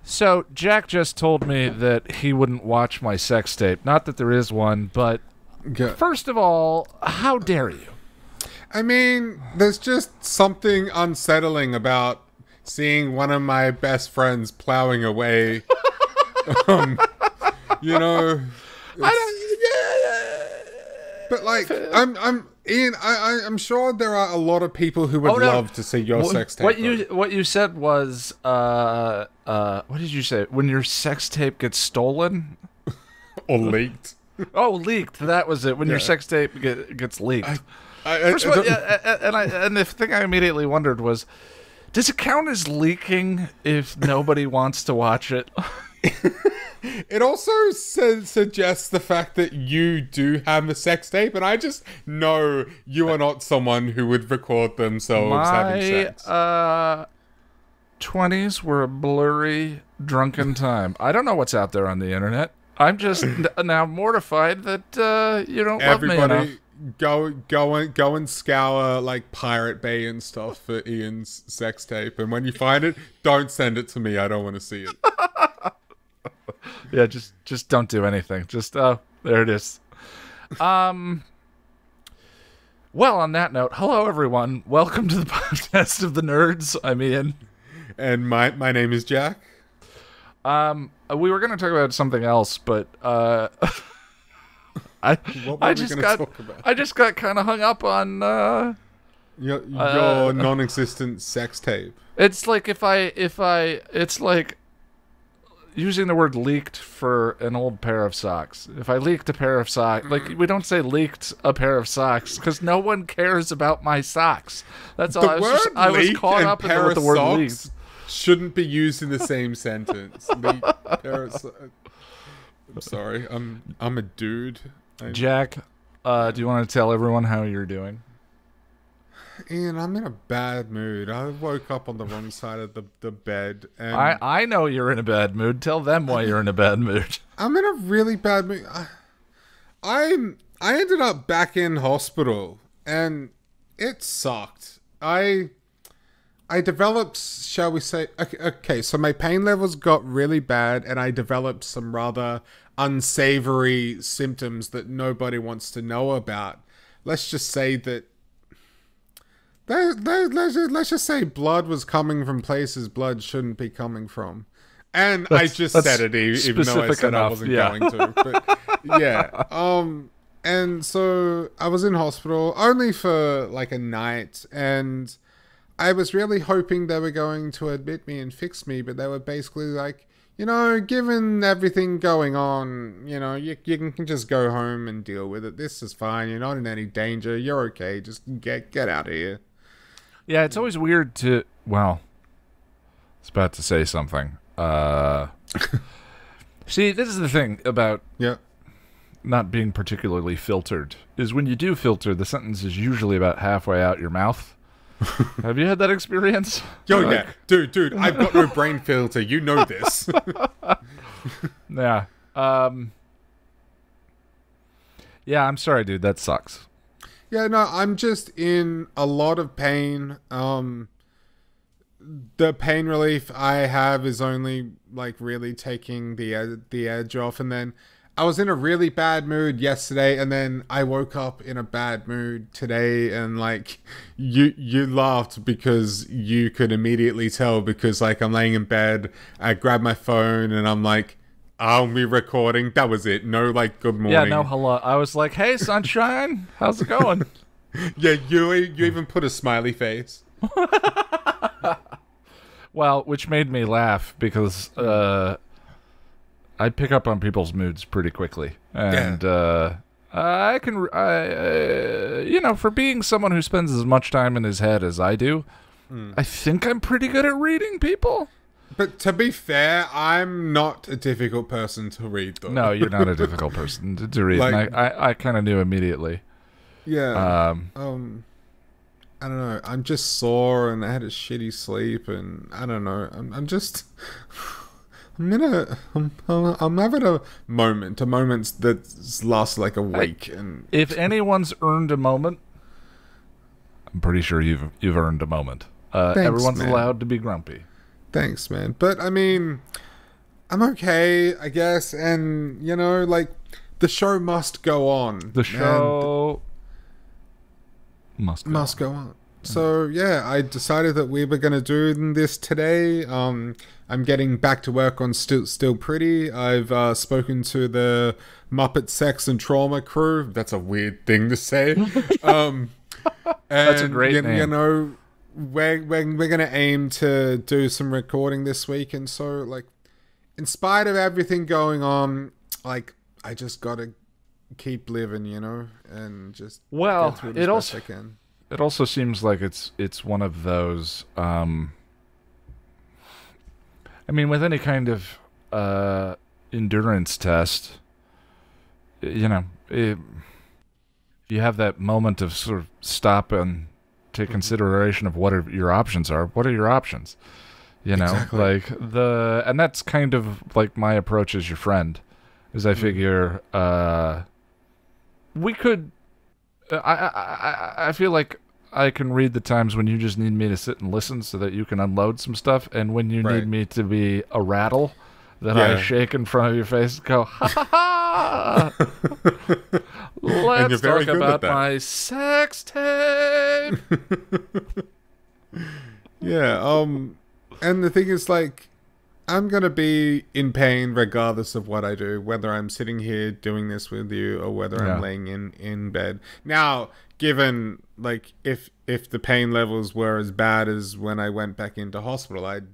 So Jack just told me that he wouldn't watch my sex tape. Not that there is one, but first of all, how dare you? I mean, there's just something unsettling about seeing one of my best friends plowing away. You know, but like, Ian. I'm sure there are a lot of people who would love to see your sex tape. What you said was, what did you say? When your sex tape gets stolen or leaked? Oh, leaked. That was it. When your sex tape gets leaked. First of all, and the thing I immediately wondered was, does it count as leaking if nobody wants to watch it? It also suggests the fact that you do have a sex tape, and I just know you are not someone who would record themselves having sex. My 20s were a blurry, drunken time. I don't know what's out there on the internet. I'm just now mortified that you don't love me enough. Go and scour like Pirate Bay and stuff for Ian's sex tape, and when you find it, don't send it to me. I don't want to see it. Yeah, just don't do anything. Just there it is. Well, on that note, hello everyone. Welcome to the podcast of the nerds. I'm Ian, and my name is Jack. We were going to talk about something else, but I just got kind of hung up on your non-existent sex tape. It's like it's like using the word leaked for an old pair of socks. If I leaked a pair of socks, like, we don't say leaked a pair of socks because no one cares about my socks. That's all. I was caught up in with the word leaked. Shouldn't be used in the same sentence. I'm sorry. I'm a dude. Jack, do you want to tell everyone how you're doing? Ian, I'm in a bad mood. I woke up on the wrong side of the bed. And I know you're in a bad mood. Tell them why you're in a bad mood. I'm in a really bad mood. I ended up back in hospital, and it sucked. I developed, shall we say... Okay, so my pain levels got really bad, and I developed some rather unsavory symptoms that nobody wants to know about. Let's just say that... Let's just say blood was coming from places blood shouldn't be coming from. And I just said it, even though I said I wasn't going to. But, yeah. And so I was in hospital only for like a night, and I was really hoping they were going to admit me and fix me, but they were basically like, you know, given everything going on, you know, you can just go home and deal with it. This is fine. You're not in any danger. You're okay. Just get out of here. Yeah, it's always weird to... Well, I was about to say something. See, this is the thing about not being particularly filtered, is when you do filter, the sentence is usually about halfway out your mouth. Have you had that experience? Yo, like... yeah. Dude, I've got no brain filter. You know this. Yeah. Yeah, I'm sorry, dude. That sucks. Yeah, no, I'm just in a lot of pain. The pain relief I have is only, like, really taking the edge off. And then I was in a really bad mood yesterday, and then I woke up in a bad mood today, and, like, you laughed because you could immediately tell because, like, I'm laying in bed, I grab my phone, and I'm like, I'll be recording. That was it. No, like, good morning. Yeah, no hello. I was like, hey, sunshine. How's it going? Yeah, you even put a smiley face. Well, which made me laugh because I pick up on people's moods pretty quickly. And I can, you know, for being someone who spends as much time in his head as I do, I think I'm pretty good at reading people. But to be fair, I'm not a difficult person to read, though. No, you're not a difficult person to read. Like, and I kind of knew immediately. Yeah. I don't know. I'm just sore, and I had a shitty sleep, and I don't know. I'm just... I'm having a moment that lasts like a week. And if anyone's earned a moment, I'm pretty sure you've earned a moment. Thanks, everyone's man. allowed to be grumpy. Thanks, man. But, I mean, I'm okay, I guess, and you know, like the show must go on. The show must go on. So yeah, I decided that we were going to do this today. I'm getting back to work on Still Pretty. I've spoken to the Muppet Sex and Trauma crew. That's a weird thing to say. That's a great name. You know, we're going to aim to do some recording this week, and so like, in spite of everything going on, like I just got to keep living, you know, and just get through this best I can. It also seems like it's one of those. I mean, with any kind of endurance test, you know, if you have that moment of sort of stop and take consideration of what your options are. What are your options? You know, exactly. like and that's kind of like my approach as your friend, is I figure we could. I feel like I can read the times when you just need me to sit and listen so that you can unload some stuff, and when you need me to be a rattle that I shake in front of your face and go, ha ha ha! Let's talk about my sex tape! Yeah, and the thing is, like, I'm going to be in pain regardless of what I do, whether I'm sitting here doing this with you or whether I'm laying in bed. Now, given, like, if the pain levels were as bad as when I went back into hospital, I'd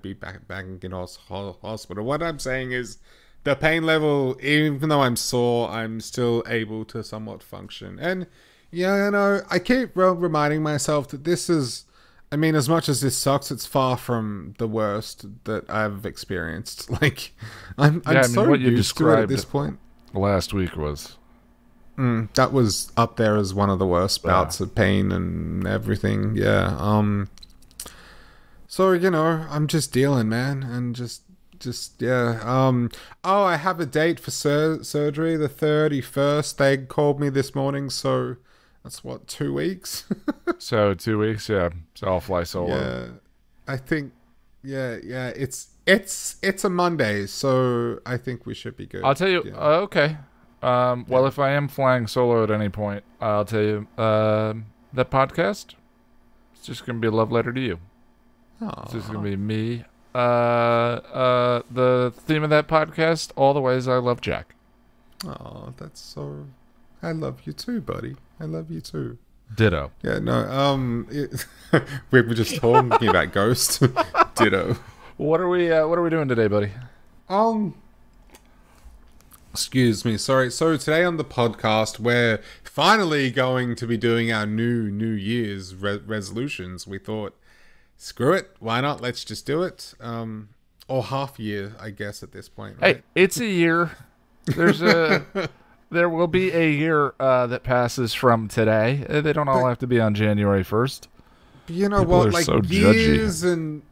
be back in hospital. What I'm saying is the pain level, even though I'm sore, I'm still able to somewhat function. And, yeah, you know, I keep reminding myself that this is... I mean, as much as this sucks, it's far from the worst that I've experienced. Like, I'm so what you used to it at this point. Last week was... that was up there as one of the worst bouts of pain and everything. Yeah. So, you know, I'm just dealing, man. And just yeah. Oh, I have a date for surgery, the 31st. They called me this morning, so... That's what, 2 weeks? So 2 weeks, yeah. So I'll fly solo. Yeah, I think, yeah. It's a Monday, so I think we should be good. I'll tell you. Yeah. Okay. Well, if I am flying solo at any point, I'll tell you. That podcast, it's just gonna be a love letter to you. Aww. It's just gonna be me. The theme of that podcast: all the ways I love Jack. Oh, that's so. I love you too, buddy. I love you too. Ditto. Yeah, no. We were just talking about Ghost. Ditto. What are we doing today, buddy? Excuse me. Sorry. So today on the podcast, we're finally going to be doing our New Year's resolutions. We thought, screw it. Why not? Let's just do it. Or half year, I guess, at this point. Right? Hey, it's a year. There will be a year that passes from today. They don't all have to be on January 1st. You know what? Like so years and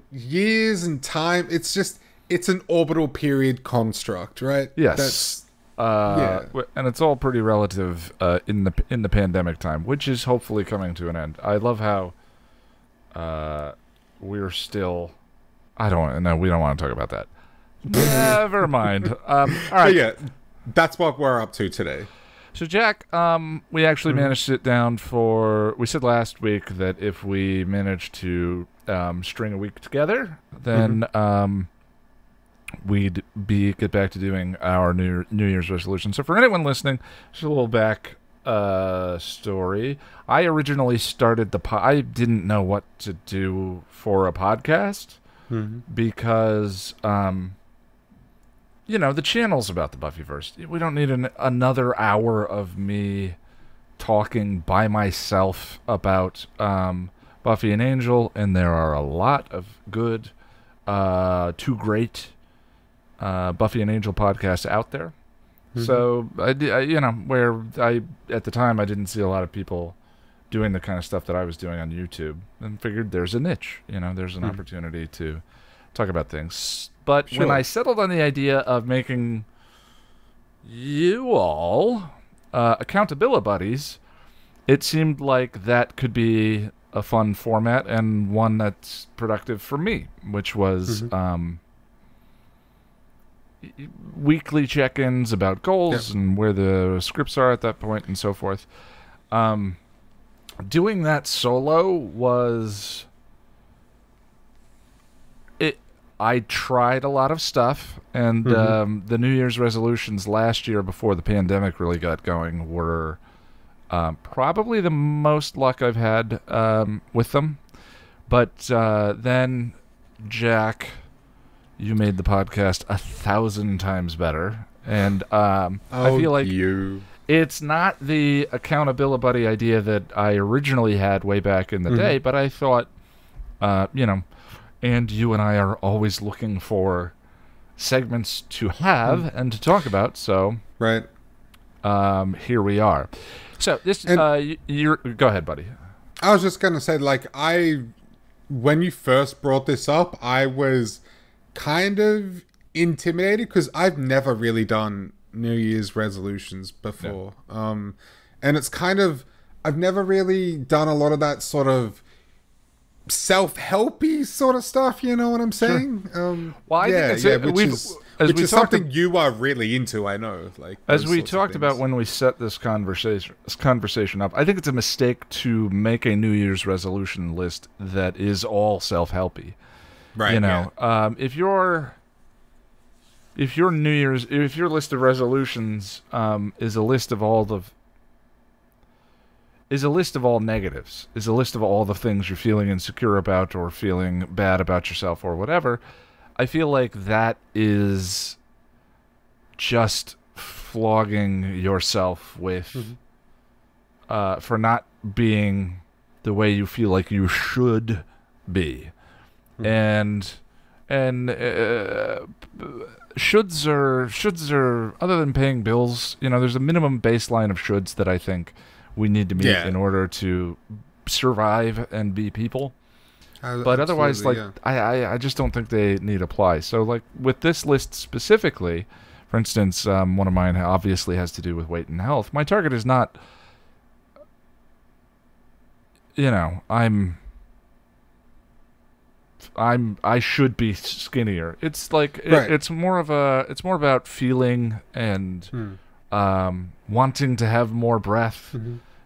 years and time. It's an orbital period construct, right? Yes. And it's all pretty relative in the pandemic time, which is hopefully coming to an end. I love how we're still. We don't want to talk about that. Never mind. All right. But yeah. That's what we're up to today. So, Jack, we actually managed to sit down we said last week that if we managed to string a week together, then we'd get back to doing our New Year's resolution. So for anyone listening, just a little back story. I originally started I didn't know what to do for a podcast because... the channel's about the Buffyverse. We don't need another hour of me talking by myself about Buffy and Angel, and there are a lot of good, two great Buffy and Angel podcasts out there. So, at the time, I didn't see a lot of people doing the kind of stuff that I was doing on YouTube, and figured there's a niche. There's an opportunity to talk about things. But when I settled on the idea of making you all accountability buddies, it seemed like that could be a fun format and one that's productive for me, which was weekly check-ins about goals and where the scripts are at that point and so forth. Doing that solo was... I tried a lot of stuff, and the New Year's resolutions last year before the pandemic really got going were probably the most luck I've had with them. But then, Jack, you made the podcast 1,000 times better, and I feel like it's not the accountability buddy idea that I originally had way back in the day, but I thought, and you and I are always looking for segments to have and to talk about, so here we are. So this, go ahead, buddy. I was just gonna say, like, when you first brought this up, I was kind of intimidated because I've never really done New Year's resolutions before, and it's kind of, I've never really done a lot of that sort of self-helpy sort of stuff, you know what I'm saying? Well, I think which is something you are really into, I know. Like, as we talked about when we set this conversation up, I think it's a mistake to make a New Year's resolution list that is all self-helpy. Right. You know, if your list of resolutions is a list of all negatives, is a list of all the things you're feeling insecure about or feeling bad about yourself or whatever, I feel like that is just flogging yourself with for not being the way you feel like you should be. And shoulds are, other than paying bills, there's a minimum baseline of shoulds that I think we need to meet in order to survive and be people. But otherwise, I just don't think they need to apply. So, like, with this list specifically, for instance, one of mine obviously has to do with weight and health. My target is not, I should be skinnier. It's like it's more about feeling and wanting to have more breath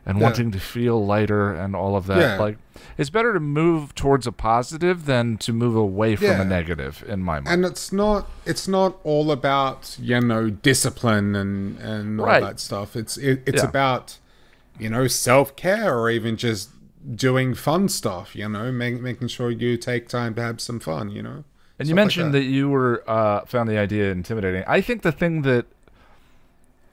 and wanting to feel lighter and all of that. Yeah. Like, it's better to move towards a positive than to move away from a negative, in my mind. And it's not all about, discipline and all that stuff. It's about, self-care, or even just doing fun stuff, making sure you take time to have some fun, And you mentioned that you were found the idea intimidating. I think the thing that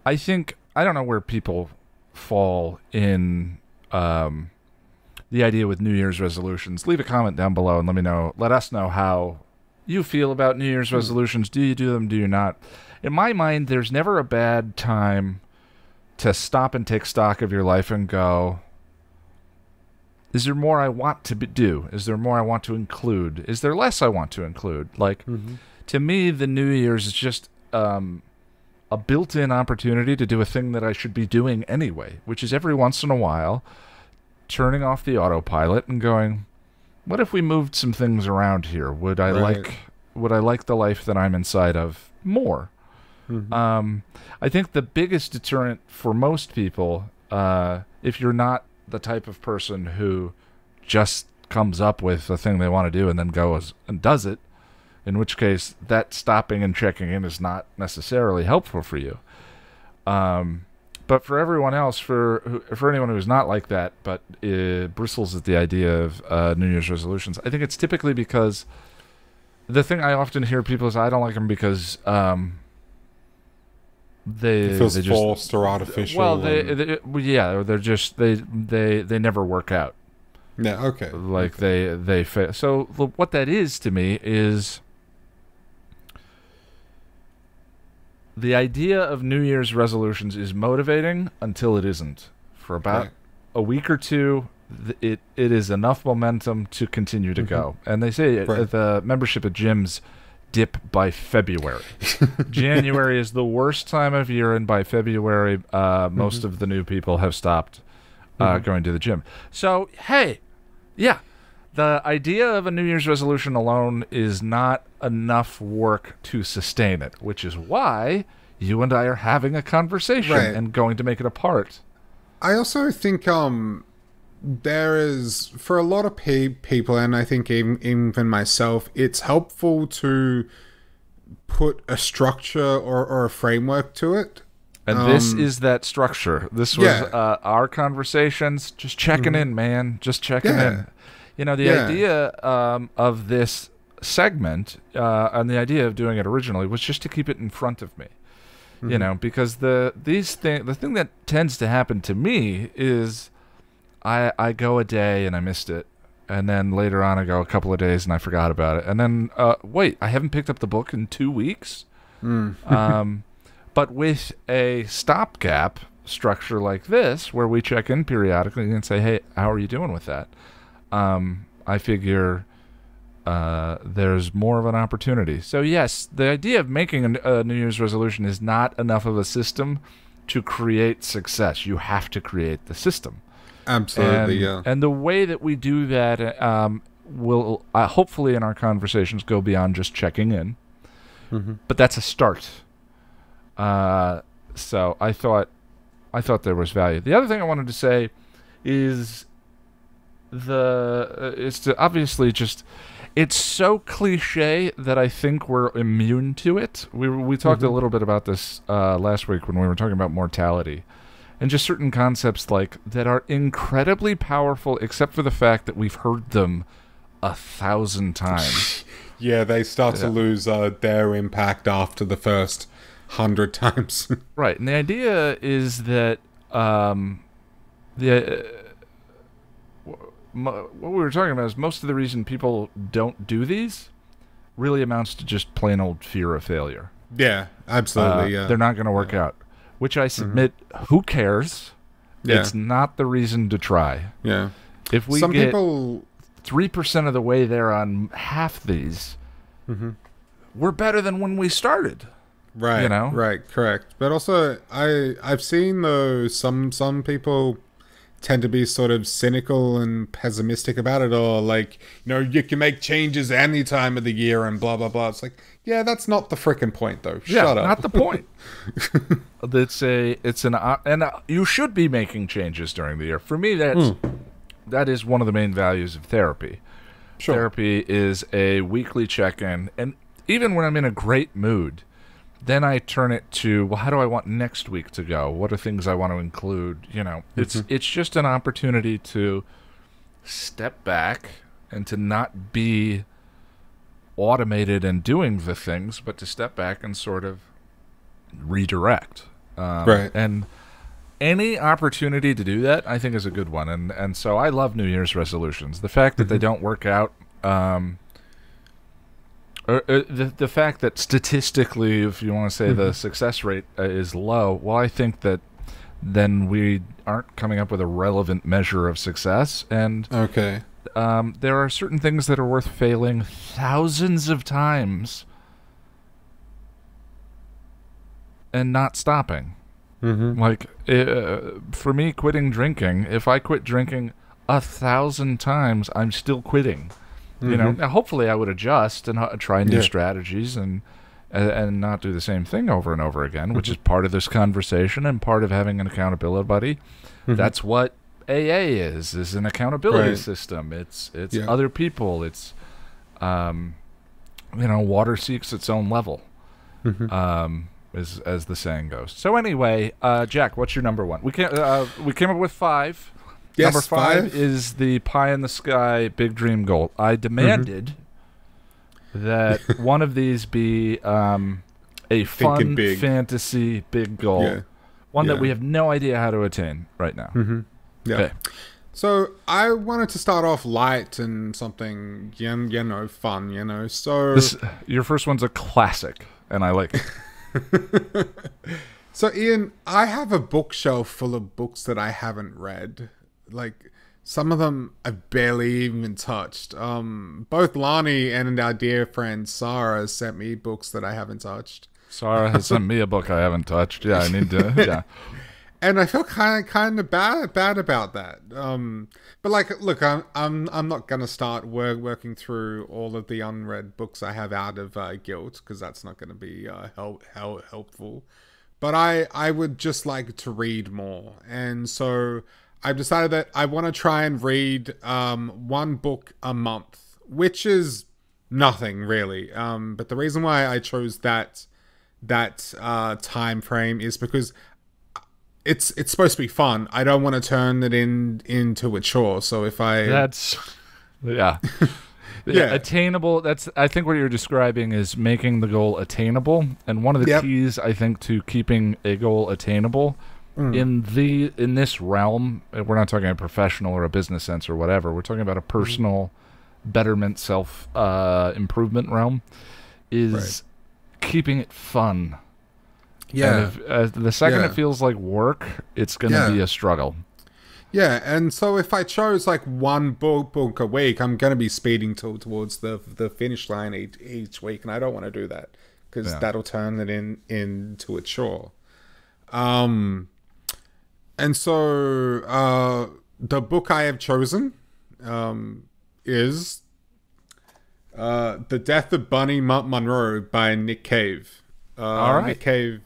I don't know where people fall in the idea with New Year's resolutions. Leave a comment down below and let us know how you feel about New Year's resolutions. Do you do them? Do you not? In my mind, there's never a bad time to stop and take stock of your life and go, is there more I want to do? Is there more I want to include? Is there less I want to include? Like, to me, the New Year's is just a built-in opportunity to do a thing that I should be doing anyway, which is every once in a while turning off the autopilot and going, what if we moved some things around here? Would I like the life that I'm inside of more? I think the biggest deterrent for most people, if you're not the type of person who just comes up with a thing they want to do and then goes and does it, in which case that stopping and checking in is not necessarily helpful for you. But for everyone else, for anyone who's not like that, but bristles at the idea of New Year's resolutions, I think it's typically because the thing I often hear people is, I don't like them because it feels forced or artificial. Well, they never work out. Yeah, okay. Like they fail. So what that is to me is the idea of New Year's resolutions is motivating until it isn't. For about a week or two, it is enough momentum to continue to go. And they say the membership at gyms dip by February. January is the worst time of year, and by February, most of the new people have stopped going to the gym. So, hey, The idea of a New Year's resolution alone is not enough work to sustain it, which is why you and I are having a conversation and going to make it a part. I also think there is, for a lot of people, and I think even myself, it's helpful to put a structure or a framework to it. And this is that structure. This was our conversations, just checking in, man, just checking in. You know, the idea of this segment and the idea of doing it originally was just to keep it in front of me. You know, because the thing that tends to happen to me is I go a day and I missed it, and then later on I go a couple of days and I forgot about it, and then wait, I haven't picked up the book in 2 weeks. But with a stopgap structure like this, where we check in periodically and say, "Hey, how are you doing with that?" I figure there's more of an opportunity. So yes, the idea of making a New Year's resolution is not enough of a system to create success. You have to create the system. Absolutely, And the way that we do that will hopefully in our conversations go beyond just checking in. But that's a start. So I thought there was value. The other thing I wanted to say is obviously just, it's so cliche that I think we're immune to it. We talked a little bit about this last week when we were talking about mortality, and just certain concepts like that are incredibly powerful, except for the fact that we've heard them 1,000 times. Yeah, they start to lose their impact after the first 100 times. Right, and the idea is that what we were talking about is most of the reason people don't do these really amounts to just plain old fear of failure. Yeah, absolutely. They're not going to work out, which I submit, who cares? It's not the reason to try. Yeah. If we get 3% of the way there on half these, we're better than when we started. Right, you know? Right, correct. But also, I've seen, though, some people tend to be sort of cynical and pessimistic about it, or like, you know, you can make changes any time of the year and blah, blah, blah. It's like, yeah, that's not the frickin' point, though. Shut up. Not the point. And you should be making changes during the year. For me, that is one of the main values of therapy. Sure. Therapy is a weekly check-in, and even when I'm in a great mood, then I turn it to, well, how do I want next week to go? What are things I want to include? You know, it's just an opportunity to step back and to not be automated and doing the things, but to step back and sort of redirect. Right. And any opportunity to do that, I think, is a good one. And so I love New Year's resolutions. The fact that they don't work out, the fact that statistically, if you want to say the success rate is low, well, I think that then we aren't coming up with a relevant measure of success. And there are certain things that are worth failing thousands of times and not stopping. Like, for me, quitting drinking, if I quit drinking 1,000 times, I'm still quitting. You know, now hopefully I would adjust and try new strategies and not do the same thing over and over again, which is part of this conversation and part of having an accountability buddy. That's what AA is an accountability system. It's other people. It's you know, water seeks its own level, as the saying goes. So anyway, Jack, what's your number one? We came up with 5. Yes, number 5 is the pie in the sky big dream goal. I demanded that one of these be a fun fantasy big goal, one that we have no idea how to attain right now. Okay. So I wanted to start off light and something, you know, fun, you know. So your first one's a classic, and I like it. So Ian, I have a bookshelf full of books that I haven't read. Like, some of them I've barely even touched. Both Lonnie and our dear friend Sarah sent me books that I haven't touched. Sarah has sent me a book I haven't touched. Yeah, I need to. Yeah. and I feel kind of bad about that. But like, look, I'm not gonna start working through all of the unread books I have out of guilt, because that's not gonna be helpful. But I would just like to read more, and so I've decided that I want to try and read one book a month, which is nothing really. But the reason why I chose that time frame is because it's supposed to be fun. I don't want to turn it into a chore. So if I yeah. Attainable. I think what you're describing is making the goal attainable, and one of the keys I think to keeping a goal attainable in this realm, we're not talking a professional or a business sense or whatever. We're talking about a personal betterment, self improvement realm, is keeping it fun. Yeah. And if, the second it feels like work, it's going to be a struggle. Yeah, and so if I chose like one book a week, I'm going to be speeding towards the finish line each week, and I don't want to do that because that'll turn it into a chore. And so the book I have chosen is The Death of Bunny Munro by Nick Cave. All right. Nick Cave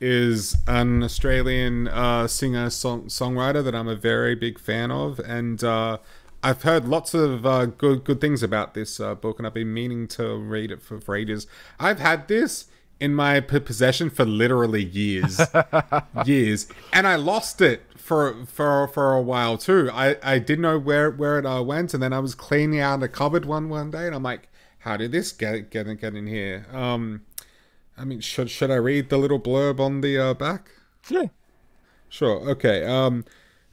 is an Australian singer-songwriter that I'm a very big fan of, and I've heard lots of good things about this book, and I've been meaning to read it for ages. I've had this in my possession for literally years, and I lost it for a while too. I didn't know where it went, and then I was cleaning out a cupboard one day, and I'm like, how did this get in here? I mean, should I read the little blurb on the back? Yeah. Sure, okay.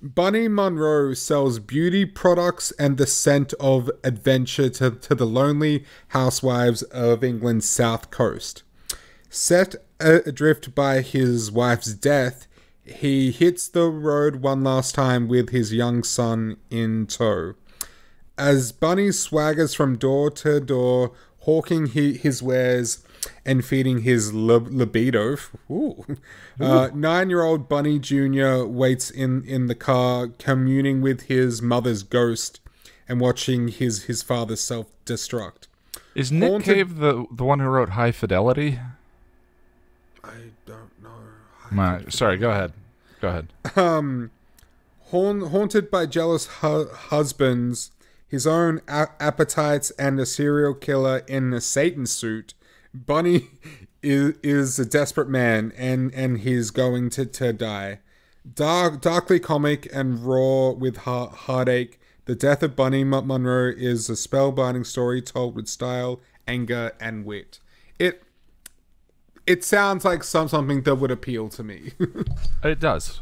Bunny Munro sells beauty products and the scent of adventure to the lonely housewives of England's south coast. Set adrift by his wife's death, he hits the road one last time with his young son in tow. As Bunny swaggers from door to door, hawking his wares and feeding his libido. 9-year-old Bunny Jr. waits in the car, communing with his mother's ghost and watching his father self-destruct. Is Nick Cave the one who wrote High Fidelity? I don't know. Sorry, go ahead. Haunted by jealous husbands, his own appetites, and a serial killer in a Satan suit, Bunny is a desperate man, and he's going to die. Darkly comic and raw with heartache, The Death of Bunny Munro is a spellbinding story told with style, anger, and wit. It sounds like something that would appeal to me. It does.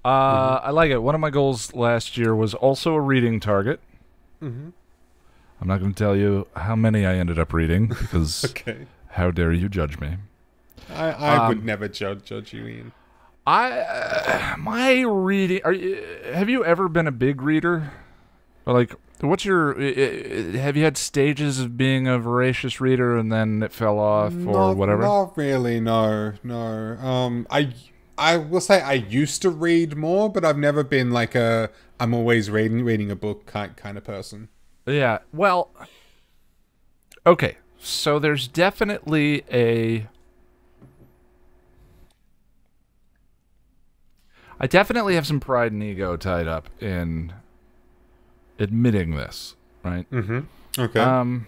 I like it. One of my goals last year was also a reading target. Mm-hmm. I'm not going to tell you how many I ended up reading, because how dare you judge me? I would never judge you, Ian. My reading. Have you ever been a big reader? Or like, what's your? Have you had stages of being a voracious reader and then it fell off or whatever? Not really. No. I will say I used to read more, but I've never been like I'm always reading a book kind of person. Yeah, well, okay, so there's definitely I definitely have some pride and ego tied up in admitting this, right? Mm-hmm. Okay. And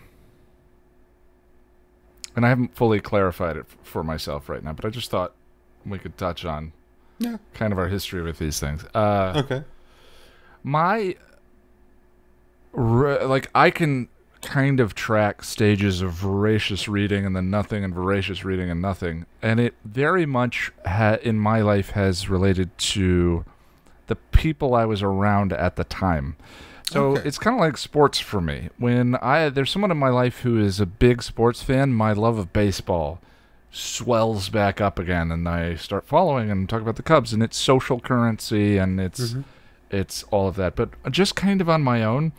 I haven't fully clarified it for myself right now, but I just thought we could touch on kind of our history with these things. Okay. I can kind of track stages of voracious reading and then nothing, and voracious reading and nothing, and it very much in my life has related to the people I was around at the time. So it's kind of like sports for me. When there's someone in my life who is a big sports fan, my love of baseball swells back up again, and I start following and talk about the Cubs, and it's social currency, and it's all of that. But just kind of on my own,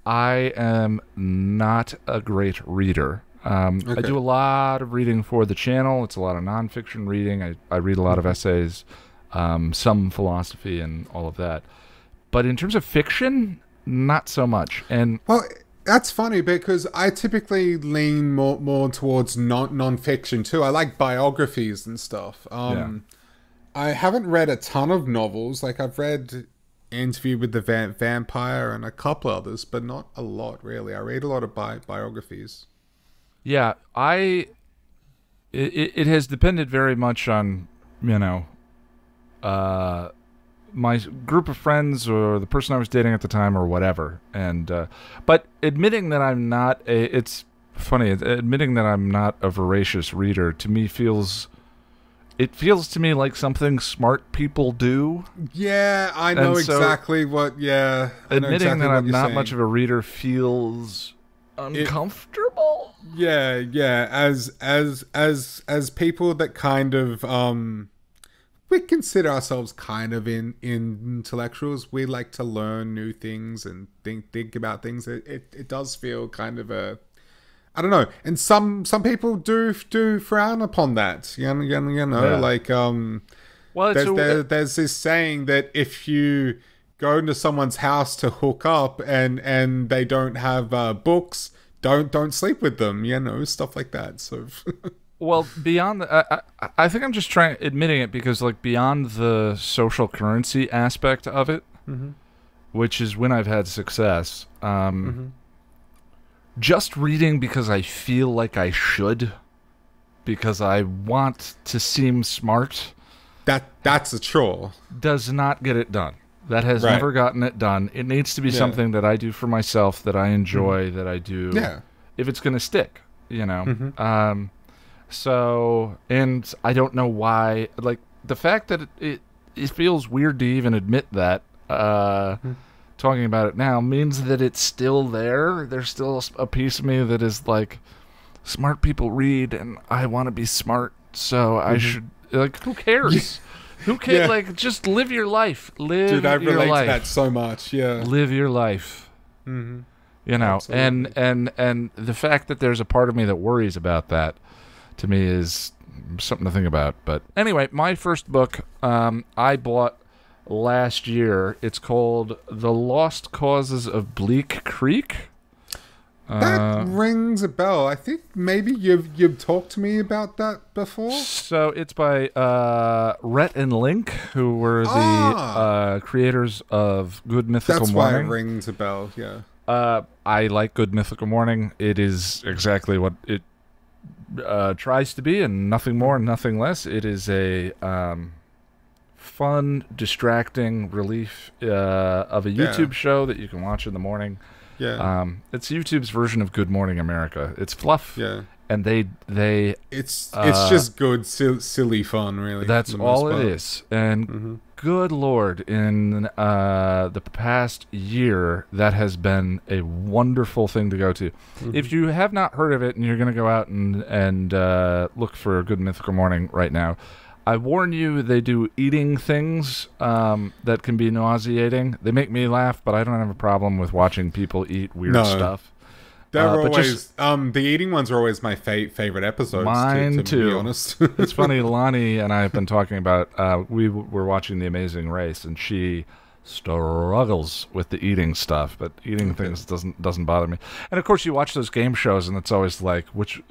I am not a great reader. I do a lot of reading for the channel. It's a lot of nonfiction reading. I read a lot of essays. some philosophy and all of that. But in terms of fiction, not so much. And well, that's funny because I typically lean more towards non-fiction too. I like biographies and stuff. I haven't read a ton of novels. Like I've read Interview with the Vampire and a couple others, but not a lot really. I read a lot of biographies. Yeah, it has depended very much on, my group of friends or the person I was dating at the time or whatever. And but admitting that I'm not it's funny, admitting that I'm not a voracious reader to me feels to me like something smart people do. Yeah, I know exactly what. Yeah, admitting that I'm not much of a reader feels uncomfortable. Yeah. As people that kind of we consider ourselves kind of intellectuals. We like to learn new things and think about things. It does feel kind of I don't know, and some people do frown upon that. You know, like well, there's this saying that if you go into someone's house to hook up and they don't have books, don't sleep with them. Stuff like that. So. Well, beyond I think I'm just admitting it because, like, beyond the social currency aspect of it, which is when I've had success. Just reading because I feel like I should, because I want to seem smart. That's a chore. Does not get it done. That has never gotten it done. It needs to be something that I do for myself, that I enjoy, that I do. Yeah. If it's going to stick, So, and I don't know why. Like, the fact that it feels weird to even admit that. Talking about it now means that it's still there. There's still a piece of me that is like, smart people read, and I want to be smart, so I should, like, who cares? Who cares? Yeah. Like, just live your life. Dude, I relate to that so much. Yeah, live your life. Absolutely. and the fact that there's a part of me that worries about that, to me, is something to think about. But anyway, my first book I bought last year. It's called The Lost Causes of Bleak Creek. That rings a bell. I think maybe you've talked to me about that before. So it's by Rhett and Link, who were the creators of Good Mythical Morning. That's why it rings a bell, yeah. I like Good Mythical Morning. It is exactly what it tries to be, and nothing more and nothing less. It is a fun, distracting relief of a YouTube show that you can watch in the morning. Yeah. It's YouTube's version of Good Morning America. It's fluff. Yeah. And it's just good, silly fun, really. That's all it is. And good Lord, in the past year, that has been a wonderful thing to go to. If you have not heard of it and you're going to go out and look for a Good Mythical Morning right now, I warn you, they do eating things that can be nauseating. They make me laugh, but I don't have a problem with watching people eat weird stuff. They're always the eating ones are always my favorite episodes. Mine to be honest. It's funny. Lonnie and I have been talking about. We were watching The Amazing Race, and she struggles with the eating stuff, but eating things doesn't bother me. And of course, you watch those game shows, and it's always like, which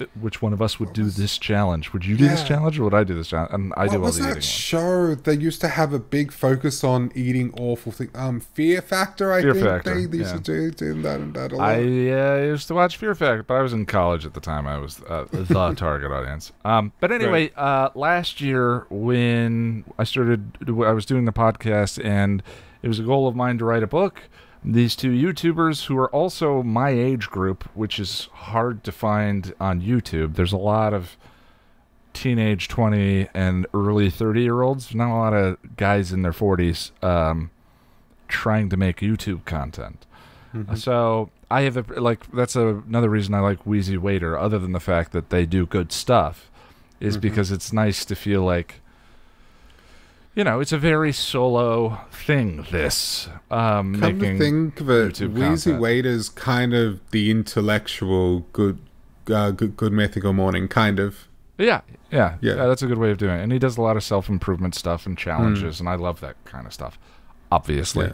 one of us would do this challenge? Would you do this challenge, or would I do this challenge? And I do all the eating. What was that show? They used to have a big focus on eating awful things. Fear Factor. I think they used to do that and that a lot. I used to watch Fear Factor, but I was in college at the time. I was the target audience. But anyway, last year when I was doing the podcast, and it was a goal of mine to write a book. These two YouTubers, who are also my age group, which is hard to find on YouTube. There's a lot of teenage 20 and early 30-year-olds, not a lot of guys in their 40s trying to make YouTube content. So I have that's another reason I like Wheezy Waiter, other than the fact that they do good stuff, is because it's nice to feel like, it's a very solo thing, this. Come to think of it, Wheezy Waiter's kind of the intellectual good Mythical Morning, kind of. Yeah, that's a good way of doing it. And he does a lot of self-improvement stuff and challenges, and I love that kind of stuff, obviously.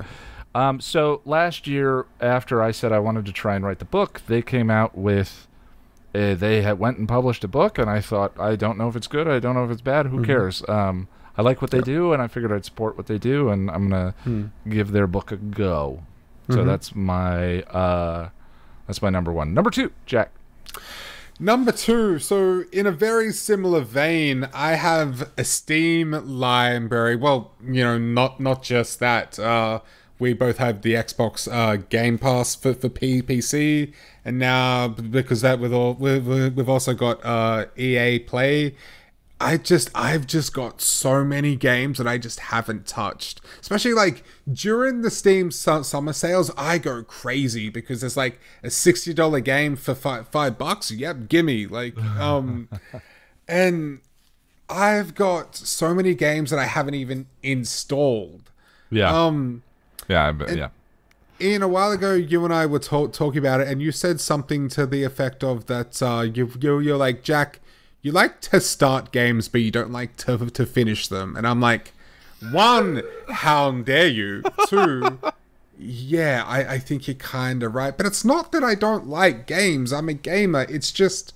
So last year, after I said I wanted to try and write the book, they came out with, they had went and published a book, and I thought, I don't know if it's good, I don't know if it's bad, who cares? I like what they do, and I figured I'd support what they do, and I'm going to give their book a go. So that's my number one. Number two, Jack. Number two, so in a very similar vein, I have a Steam library. Well, not just that. We both have the Xbox Game Pass for PC, and now because that we've also got EA Play. I've just got so many games that I just haven't touched. Especially like during the Steam summer sales, I go crazy because there's like a $60 game for $5. Yep, gimme. Like, and I've got so many games that I haven't even installed. Yeah. Ian, a while ago, you and I were talking about it, and you said something to the effect of that you're like, Jack, you like to start games, but you don't like to finish them. And I'm like, one, how dare you? Two, yeah, I think you're kind of right. But it's not that I don't like games. I'm a gamer. It's just,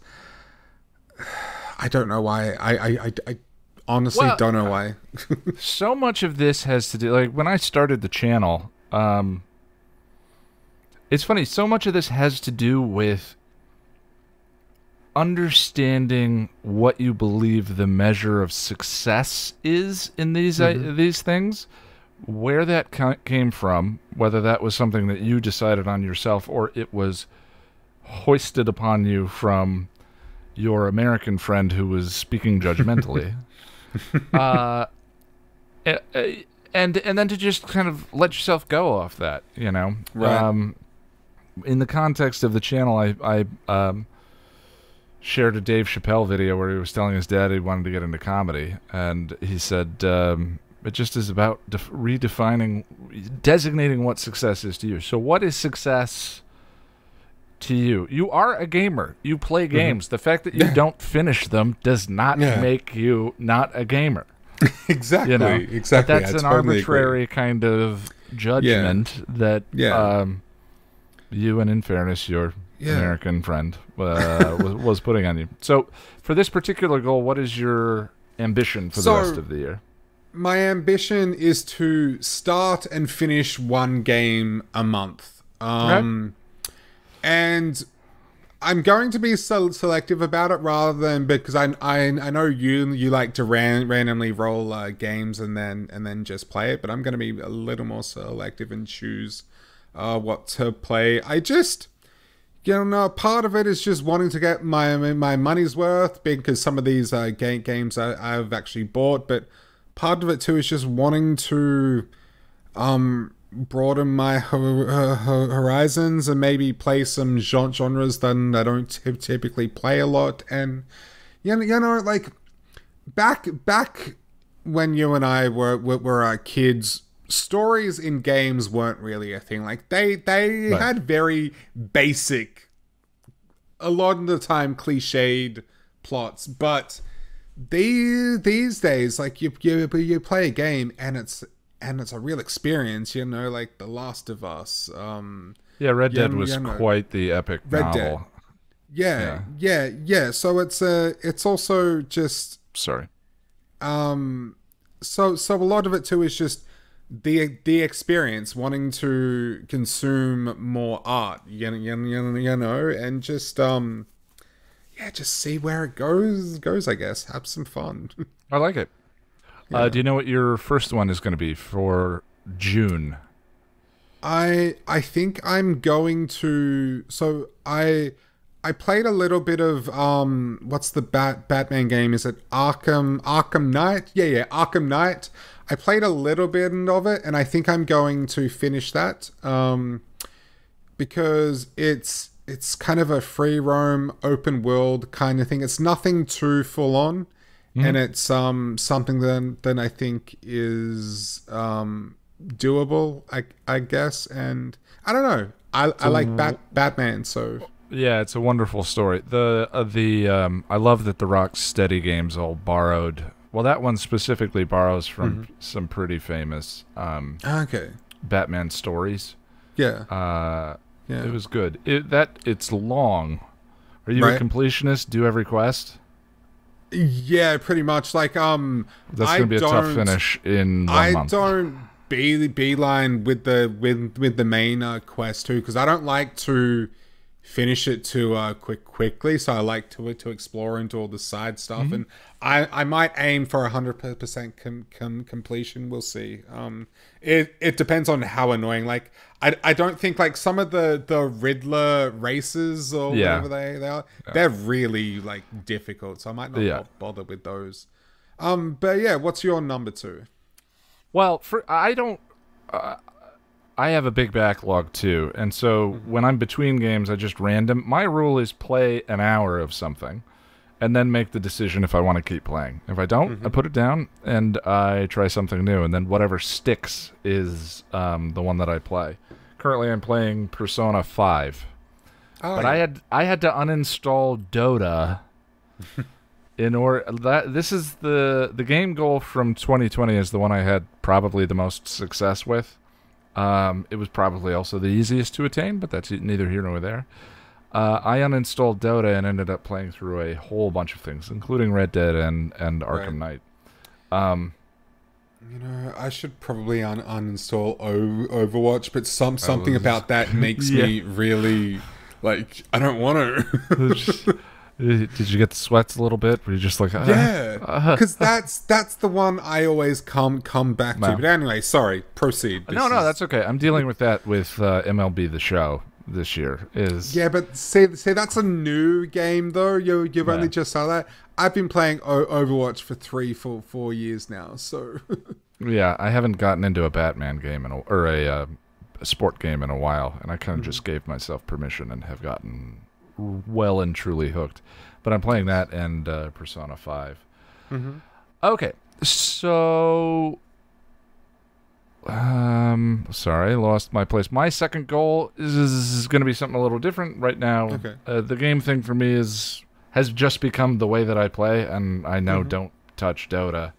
I don't know why. I honestly don't know why. So much of this has to do, like, when I started the channel, it's funny, so much of this has to do with understanding what you believe the measure of success is in these things, where that came from, whether that was something that you decided on yourself or it was hoisted upon you from your American friend who was speaking judgmentally. And then to just kind of let yourself go off that, Right. In the context of the channel, I shared a Dave Chappelle video where he was telling his dad he wanted to get into comedy, and he said it just is about designating what success is to you. So what is success to you? You are a gamer. You play games. The fact that you don't finish them does not make you not a gamer. Exactly. Exactly. But that's an arbitrary kind of judgment that you, and in fairness, your American friend was putting on you. So for this particular goal, what is your ambition for the rest of the year? My ambition is to start and finish one game a month. And I'm going to be selective about it rather than, because I know you like to randomly roll games and then just play it, but I'm going to be a little more selective and choose what to play. I just, part of it is just wanting to get my money's worth, because some of these games I've actually bought, but part of it too is just wanting to broaden my horizons and maybe play some genres that I don't typically play a lot. And like back when you and I were kids, stories in games weren't really a thing. Like they had very basic, a lot of the time cliched plots, but these days, like you play a game and it's a real experience, like The Last of Us. Red Dead was quite the epic novel. Yeah. So it's also just sorry. So a lot of it too is just the experience, wanting to consume more art, and just just see where it goes. I guess have some fun. I like it. Do you know what your first one is going to be for June? I think I'm going to. So I played a little bit of what's the Batman game? Is it Arkham Knight? Yeah, Arkham Knight. I played a little bit of it, and I think I'm going to finish that because it's kind of a free roam, open world kind of thing. It's nothing too full on. And it's something that I think is doable, I guess. And I don't know. I like Batman, so Yeah, it's a wonderful story. I love that the Rocksteady games all borrowed. Well, that one specifically borrows from some pretty famous Batman stories. Yeah. It was good. It's long. Are you a completionist? Do every quest? Yeah, pretty much. Like, that's gonna be a tough finish in 1 month. I don't beeline with the main quest too, because I don't like to finish it too quickly. So I like to explore into all the side stuff, and I might aim for 100% completion. We'll see. It depends on how annoying. Like, I don't think, like, some of the Riddler races or whatever they are, they're really, like, difficult. So I might not bother with those. But yeah, what's your number 2? Well, I have a big backlog too, and so when I'm between games, I just random. My rule is play an hour of something, and then make the decision if I want to keep playing. If I don't, I put it down and I try something new, and then whatever sticks is the one that I play. Currently, I'm playing Persona 5, but I had to uninstall Dota in order. This is the game goal from 2020 is the one I had probably the most success with. It was probably also the easiest to attain, but that's neither here nor there. I uninstalled Dota and ended up playing through a whole bunch of things, including Red Dead and Arkham Knight. I should probably uninstall Overwatch, but something about that makes me really, like, I don't want to. Did you get the sweats a little bit? Were you just like, because that's the one I always come back to. But anyway, sorry, proceed. No, that's okay. I'm dealing with that with MLB The Show this year. But see, that's a new game though. You've only just saw that. I've been playing Overwatch for 4 years now. So yeah, I haven't gotten into a Batman game or a sport game in a while, and I kind of just gave myself permission and have gotten well and truly hooked. But I'm playing that and Persona 5. Okay, so sorry, I lost my place. My second goal is going to be something a little different right now. The game thing for me has just become the way that I play, and I know don't touch Dota.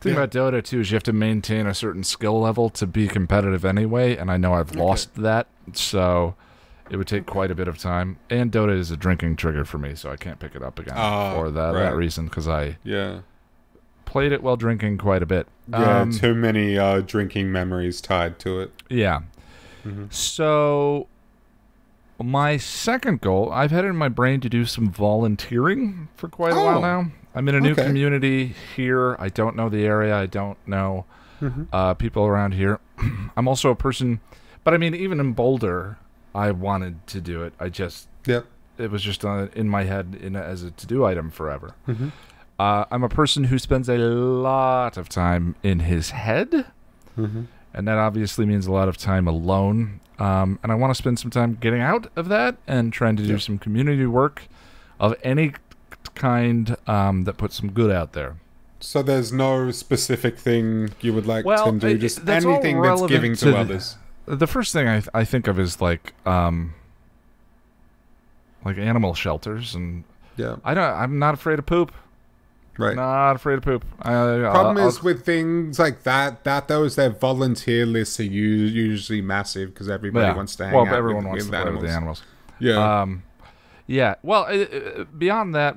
The thing about Dota too is you have to maintain a certain skill level to be competitive anyway, and I know I've lost that, so it would take quite a bit of time. And Dota is a drinking trigger for me, so I can't pick it up again for that reason, because I played it while drinking quite a bit. Too many drinking memories tied to it. Yeah. So my second goal, I've had it in my brain to do some volunteering for quite a while now. I'm in a new community here. I don't know the area. I don't know people around here. I'm also a person, but I mean, even in Boulder, I wanted to do it. I just, it was just in my head as a to-do item forever. I'm a person who spends a lot of time in his head, and that obviously means a lot of time alone. And I want to spend some time getting out of that and trying to do some community work of any kind that puts some good out there. So there's no specific thing you would like to do, just anything that's giving to others. The first thing I think of is like animal shelters, and I'm not afraid of poop. Right. Not afraid of poop. Problem is with things like that those their volunteer lists are usually massive because everybody wants to hang out everyone wants with to play animals. with the animals. Yeah. Well, beyond that,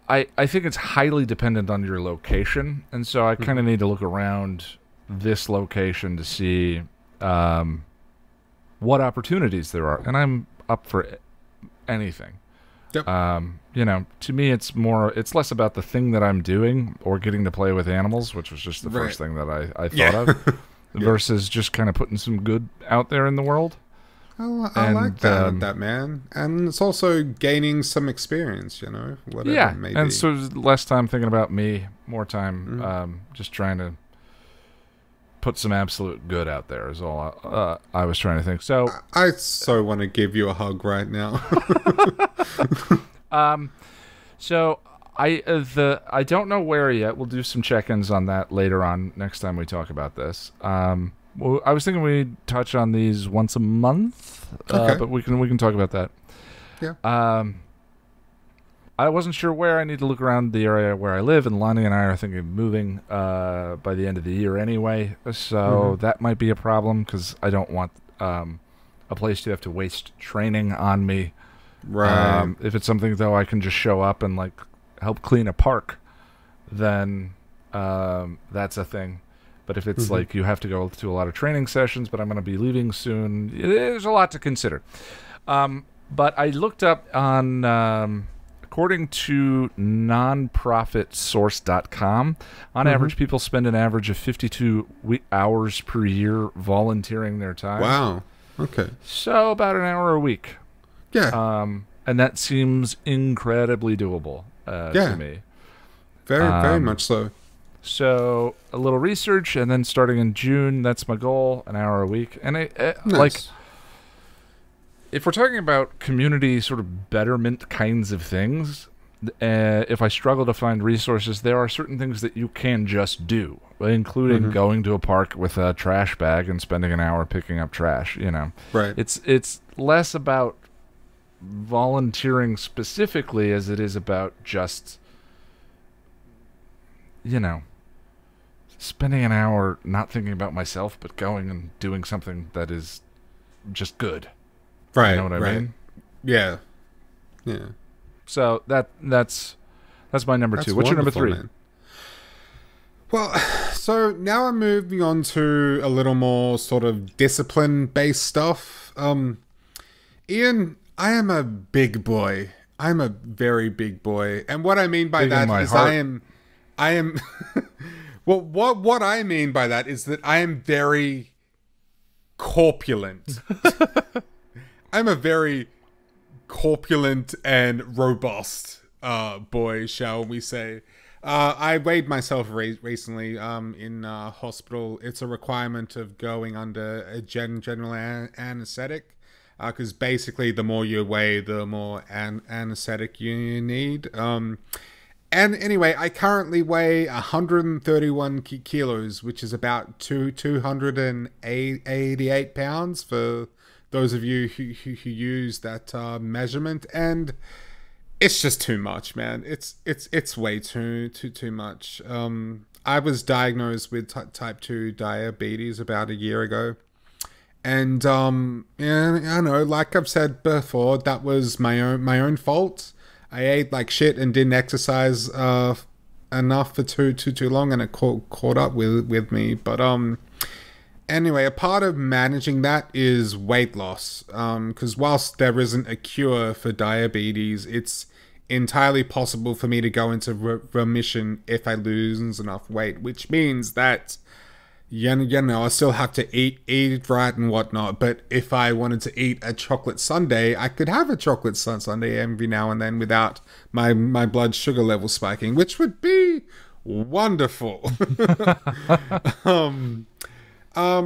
I think it's highly dependent on your location, and so I kind of need to look around this location to see what opportunities there are, and I'm up for anything. To me, it's less about the thing that I'm doing or getting to play with animals, which was just the first thing that I thought of, versus just kind of putting some good out there in the world. I like that, man. And it's also gaining some experience, whatever it may be. And so less time thinking about me, more time just trying to put some absolute good out there is all I was trying to think. So I so want to give you a hug right now. So I don't know where yet. We'll do some check-ins on that later on next time we talk about this. Well, I was thinking we'd touch on these once a month, but we can talk about that. Yeah. I wasn't sure where. I need to look around the area where I live, and Lonnie and I are thinking of moving by the end of the year anyway. So that might be a problem because I don't want a place to have to waste training on me. Right. If it's something though, I can just show up and like help clean a park, then that's a thing. But if it's like you have to go to a lot of training sessions, but I'm going to be leaving soon, there's a lot to consider. But I looked up on. According to nonprofitsource.com, on average, people spend an average of 52 hours per year volunteering their time. Wow. Okay. So about an hour a week. Yeah. And that seems incredibly doable to me. Very much so. So a little research, and then starting in June, that's my goal, an hour a week. And Nice. like... If we're talking about community sort of betterment kinds of things, if I struggle to find resources, there are certain things that you can just do, including going to a park with a trash bag and spending an hour picking up trash, you know. Right. It's less about volunteering specifically as it is about just, you know, spending an hour not thinking about myself, but going and doing something that is just good. Right. You know what I mean? Yeah. Yeah. So that's my number 2. What's your number 3? Man. Well, so now I'm moving on to a little more sort of discipline-based stuff. Ian, I am a big boy. I'm a very big boy. And what I mean by that is I am well, what I mean by that is that I am very corpulent. I'm a very corpulent and robust boy, shall we say. I weighed myself recently in hospital. It's a requirement of going under a general anesthetic, because basically the more you weigh, the more anesthetic you need. And anyway, I currently weigh 131 kilos, which is about 288 pounds for those of you who use that measurement, and it's just too much, man. It's way too much. I was diagnosed with type 2 diabetes about a year ago, and yeah, I know, like I've said before, that was my own fault. I ate like shit and didn't exercise enough for too long, and it caught up with me. But anyway, a part of managing that is weight loss, because whilst there isn't a cure for diabetes, it's entirely possible for me to go into remission if I lose enough weight, which means that, you know, I still have to eat right and whatnot, but if I wanted to eat a chocolate sundae, I could have a chocolate sundae every now and then without my blood sugar level spiking, which would be wonderful.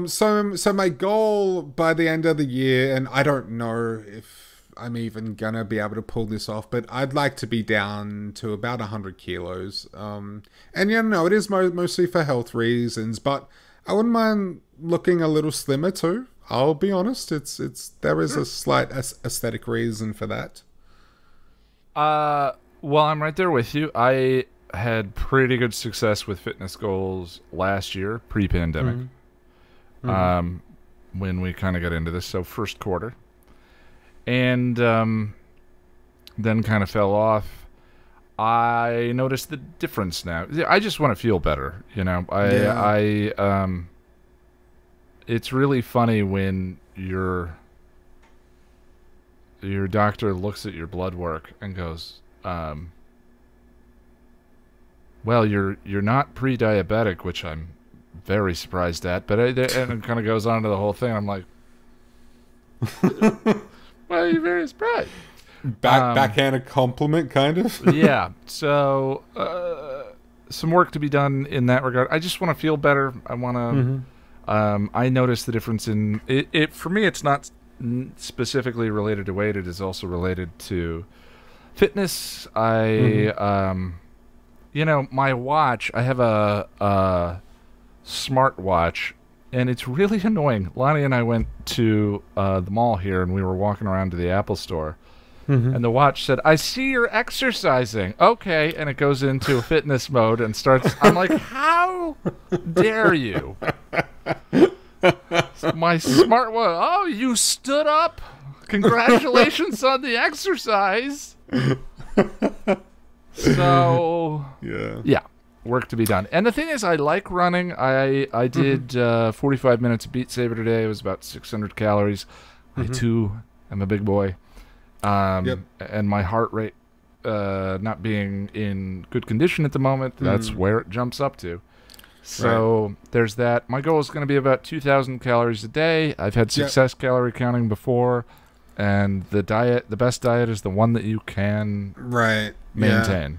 So my goal by the end of the year, and I don't know if I'm even gonna be able to pull this off, but I'd like to be down to about 100 kilos. And you know, it is mostly for health reasons, but I wouldn't mind looking a little slimmer too. I'll be honest, there is a slight aesthetic reason for that. Well, I'm right there with you. I had pretty good success with fitness goals last year, pre-pandemic. When we kind of got into this, so first quarter, and then kind of fell off. I noticed the difference now. I just want to feel better, you know. It's really funny when your doctor looks at your blood work and goes, well, you're not pre-diabetic, which I'm very surprised at, but and it kind of goes on to the whole thing. I'm like, well, you're very surprised. Backhanded compliment, kind of. Yeah. So some work to be done in that regard. I just want to feel better. I want to. I noticed the difference in it. For me, it's not specifically related to weight. It is also related to fitness. You know, my watch. I have a smart watch, And it's really annoying. Lonnie and I went to the mall here, and we were walking around to the Apple store. And the watch said, "I see you're exercising." Okay, and it goes into a fitness mode and starts. I'm like, how dare you? My smart one. Oh, you stood up. Congratulations on the exercise. So yeah, work to be done. And the thing is, I like running. I did 45 minutes of Beat Saber today. It was about 600 calories. I too am a big boy. And my heart rate not being in good condition at the moment, that's where it jumps up to. So there's that. My goal is going to be about 2,000 calories a day. I've had success calorie counting before, and the best diet is the one that you can maintain.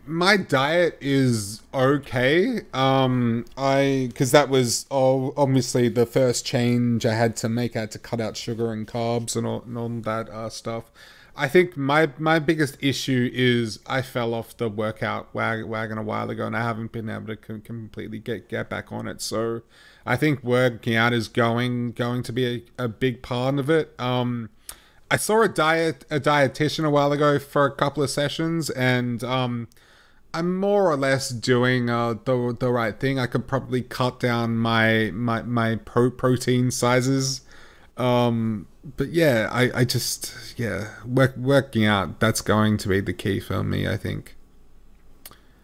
My diet is okay. Because that was obviously the first change I had to make. I had to cut out sugar and carbs and all that stuff. I think my biggest issue is I fell off the workout wagon a while ago, and I haven't been able to completely get back on it. So I think working out is going to be a big part of it. I saw a dietitian a while ago for a couple of sessions, and I'm more or less doing the right thing. I could probably cut down my protein sizes. But yeah, I just working out, that's going to be the key for me, I think.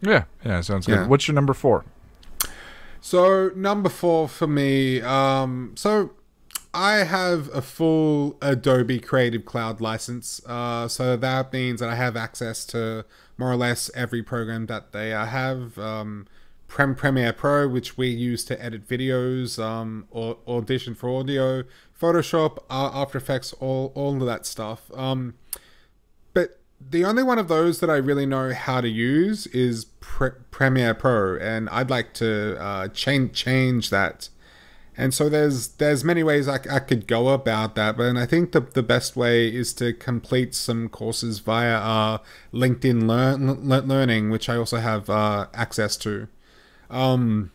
Yeah, sounds good. What's your number 4? So number 4 for me, so I have a full Adobe Creative Cloud license. So that means that I have access to more or less every program that they have. Premiere Pro, which we use to edit videos, Audition for audio, Photoshop, After Effects, all of that stuff. But the only one of those that I really know how to use is Premiere Pro, and I'd like to change that. And so there's many ways I could go about that, but I think the best way is to complete some courses via LinkedIn Learning, which I also have access to. And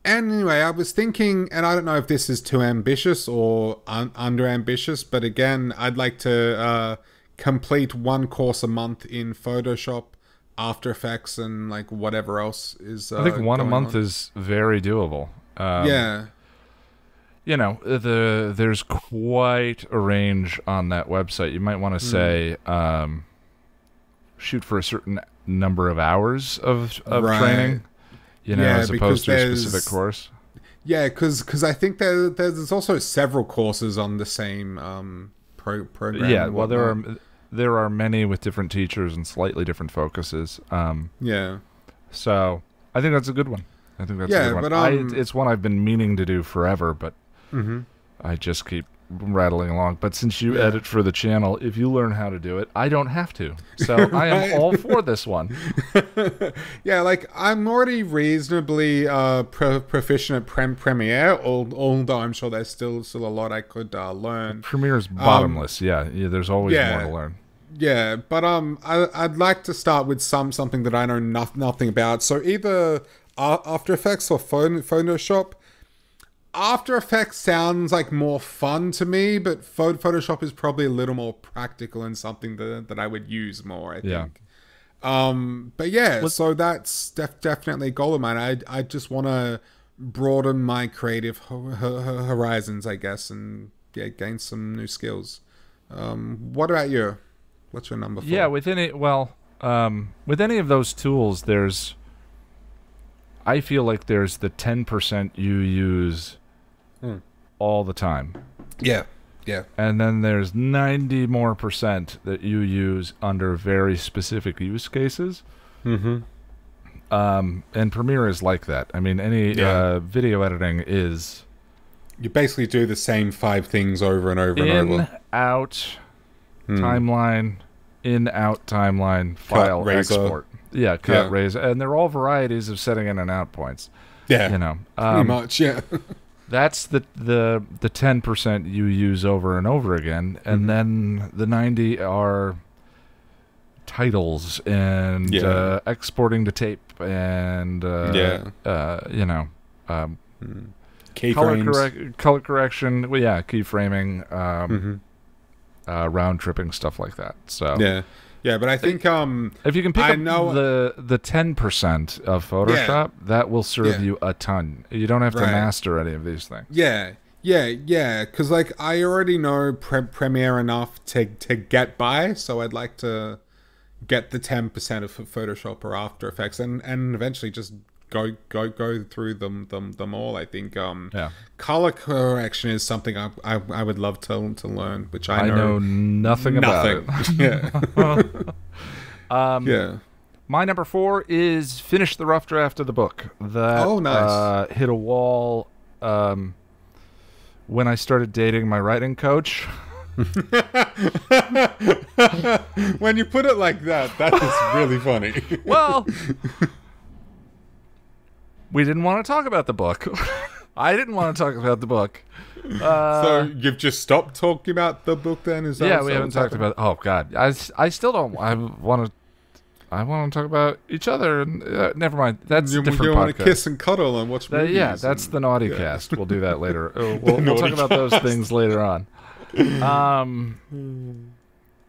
anyway, I was thinking, and I don't know if this is too ambitious or under ambitious, but again, I'd like to complete one course a month in Photoshop, After Effects, and like whatever else is. I think one a month is very doable. You know, there's quite a range on that website. You might want to say shoot for a certain number of hours of training, you know, as opposed to a specific course. Yeah, because I think there's also several courses on the same program. Yeah, well, there are many with different teachers and slightly different focuses. So I think that's a good one. I think that's a good one. But it's one I've been meaning to do forever, but I just keep rattling along. But since you edit for the channel, if you learn how to do it, I don't have to. So I am all for this one. Yeah, like I'm already reasonably proficient at Premiere, although I'm sure there's still a lot I could learn. Premiere's bottomless. Yeah, there's always more to learn. Yeah, but I'd like to start with something that I know nothing about. So either After Effects or Photoshop. After Effects sounds like more fun to me, but Photoshop is probably a little more practical and something that I would use more, I think. But yeah, so that's definitely a goal of mine. I just want to broaden my creative horizons, I guess, and gain some new skills. What about you? What's your number 4? Yeah, with any of those tools, I feel like there's the 10% you use all the time. Yeah. And then there's 90% more that you use under very specific use cases. And Premiere is like that. I mean, any video editing is... You basically do the same 5 things over and over and over. Out, timeline, in-out timeline, file, export. Yeah, cut, raise, and they're all varieties of setting in and out points. Yeah, you know, pretty much. Yeah, that's the 10% you use over and over again, and then the 90 are titles and exporting to tape and you know, color correction. Well, yeah, keyframing, round tripping, stuff like that. So yeah, but I think if you can pick up the 10% of Photoshop, that will serve you a ton. You don't have to master any of these things. Yeah, because like I already know Premiere enough to get by, so I'd like to get the 10% of Photoshop or After Effects, and eventually just go through them all. I think color correction is something I would love to learn, which I know nothing about it. Yeah. My number 4 is finish the rough draft of the book. That hit a wall when I started dating my writing coach. When you put it like that is really funny. Well, we didn't want to talk about the book. I didn't want to talk about the book. So you've just stopped talking about the book then? Is that yeah, we haven't talked about... Oh, God. I still don't... I want to talk about each other. And, never mind. That's a different podcast. You want to kiss and cuddle and watch movies. Yeah, that's the naughty cast. We'll do that later. We'll talk about those things later on.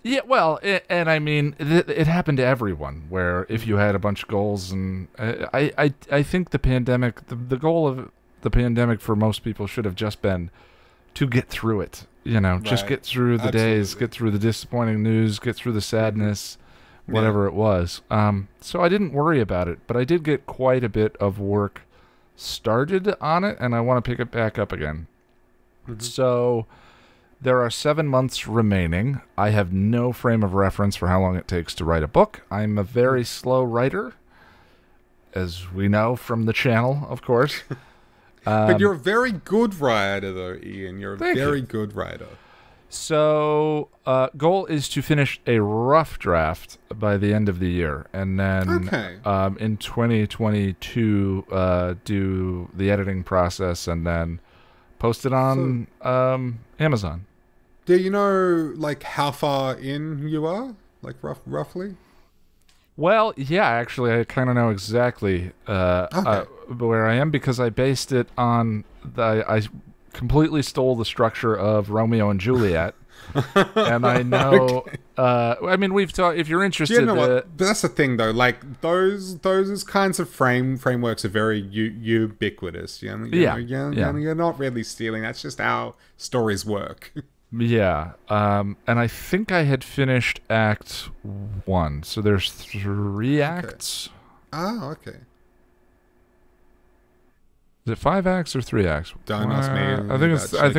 Yeah, well, and I mean, it happened to everyone, where if you had a bunch of goals, and I think the pandemic, the goal of the pandemic for most people should have just been to get through it. Just get through the days, get through the disappointing news, get through the sadness, whatever it was. So I didn't worry about it, but I did get quite a bit of work started on it, and I want to pick it back up again. So... there are 7 months remaining. I have no frame of reference for how long it takes to write a book. I'm a very slow writer, as we know from the channel, of course. But you're a very good writer, though, Ian. You're a very good writer. So, goal is to finish a rough draft by the end of the year, and then in 2022 do the editing process, and then post it on Amazon. Do you know, like, how far in you are? Like, roughly? Well, yeah, actually, I kind of know exactly where I am, because I based it on... I completely stole the structure of Romeo and Juliet. And I know... I mean, we've talked... If you're interested... Do you know what? That's the thing, though. Like, those kinds of frameworks are very ubiquitous. You're not really stealing. That's just how stories work. Yeah. And I think I had finished Act 1. So there's 3 acts. Oh, okay. Is it 5 acts or 3 acts? Don't ask me. I think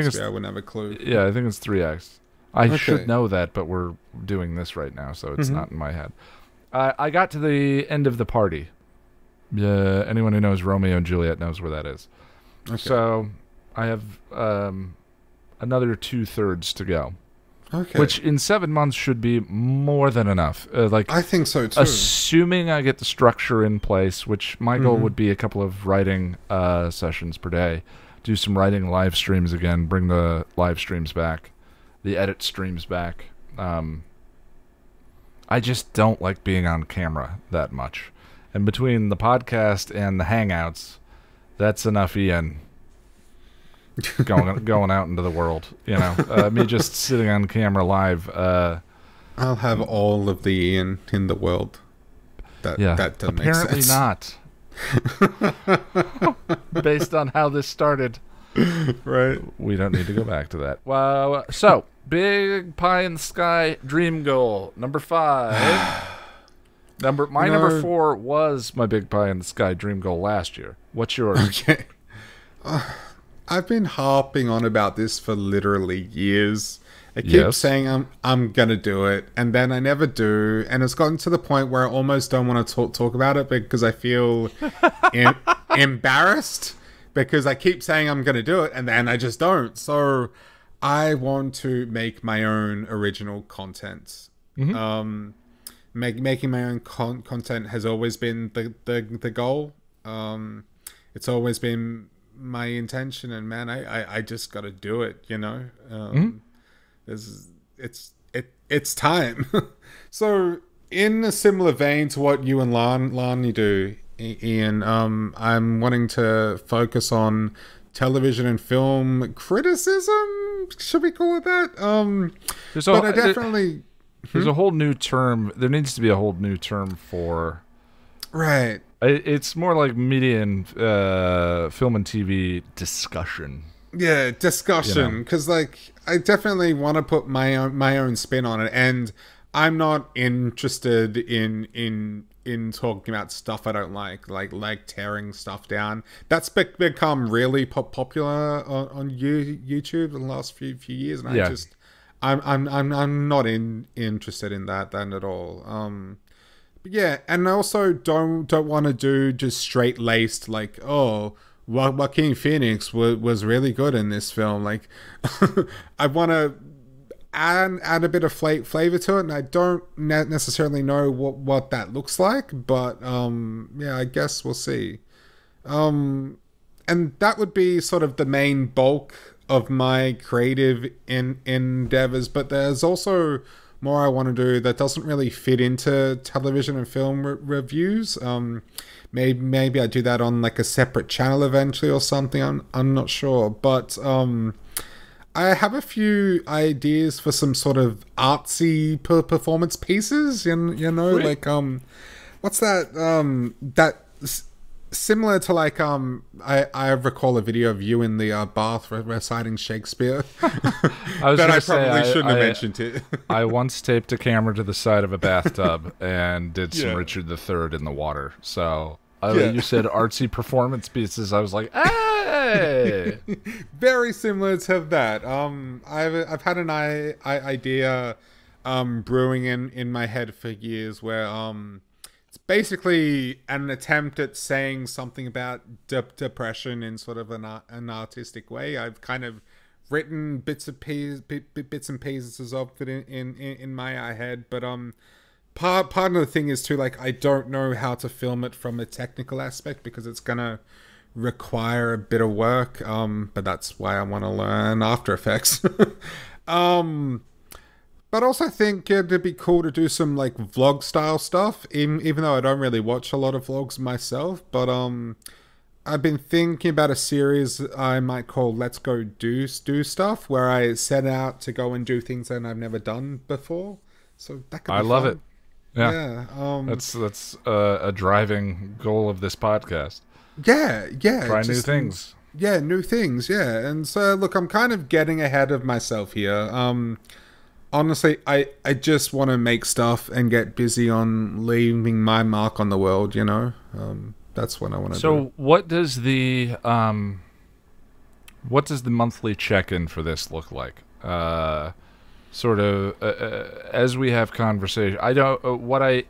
it's. I wouldn't have a clue. Yeah, I think it's 3 acts. I should know that, but we're doing this right now, so it's not in my head. I got to the end of the party. Yeah, anyone who knows Romeo and Juliet knows where that is. Okay. So I have another 2/3 to go. Okay. Which in 7 months should be more than enough. I think so too. Assuming I get the structure in place, which my goal would be a couple of writing sessions per day. Do some writing live streams again. Bring the live streams back, the edit streams back. I just don't like being on camera that much. And between the podcast and the Hangouts, that's enough, Ian. going out into the world, me just sitting on camera live. I'll have all of the Ian in the world. That doesn't apparently make sense. Not. Based on how this started, right? We don't need to go back to that. Wow. So big pie in the sky dream goal number 5. Number 4 was my big pie in the sky dream goal last year. What's yours? Okay. I've been harping on about this for literally years. I keep saying I'm gonna do it, and then I never do, and it's gotten to the point where I almost don't want to talk about it because I feel embarrassed because I keep saying I'm gonna do it, and then I just don't. So I want to make my own original content. Making my own content has always been the goal. It's always been my intention, and man, I just got to do it. It's time. So in a similar vein to what you and Lani do, Ian. I'm wanting to focus on television and film criticism. Should we call it that? But I definitely... There's a whole new term. There needs to be a whole new term for... Right. It's more like media and film and TV discussion. Yeah, discussion. Because, like, I definitely want to put my own spin on it. And I'm not interested in talking about stuff I don't like tearing stuff down. That's become really popular on YouTube in the last few years, and I'm not interested in that then at all. But yeah, and I also don't want to do just straight laced like, oh, Joaquin Phoenix was really good in this film. Like, I want to add a bit of flavor to it, and I don't necessarily know what that looks like, but yeah, I guess we'll see. And that would be sort of the main bulk of my creative endeavors, but there's also more I want to do that doesn't really fit into television and film reviews. Maybe I do that on like a separate channel eventually or something. I'm not sure, but I have a few ideas for some sort of artsy performance pieces, you know, like what's that? Similar to like I recall a video of you in the bath reciting Shakespeare. I probably shouldn't have mentioned it. I once taped a camera to the side of a bathtub and did some Richard III in the water. So you said artsy performance pieces. I was like, hey, very similar to that. I've had an idea brewing in my head for years where it's basically an attempt at saying something about depression in sort of an artistic way. I've kind of written bits and pieces of it in my head, but part of the thing is too, like, I don't know how to film it from a technical aspect because it's gonna require a bit of work. But that's why I want to learn After Effects. But also I think it'd be cool to do some like vlog style stuff, even though I don't really watch a lot of vlogs myself. But I've been thinking about a series I might call Let's Go Do Stuff, where I set out to go and do things that I've never done before. So that could be love fun. it. Yeah. That's a driving goal of this podcast. Yeah. Try new things. Yeah, new things, yeah. And so look, I'm kind of getting ahead of myself here. Honestly, I just want to make stuff and get busy on leaving my mark on the world, you know? That's what I want to do. So what does the monthly check-in for this look like? Sort of as we have conversation. I don't what I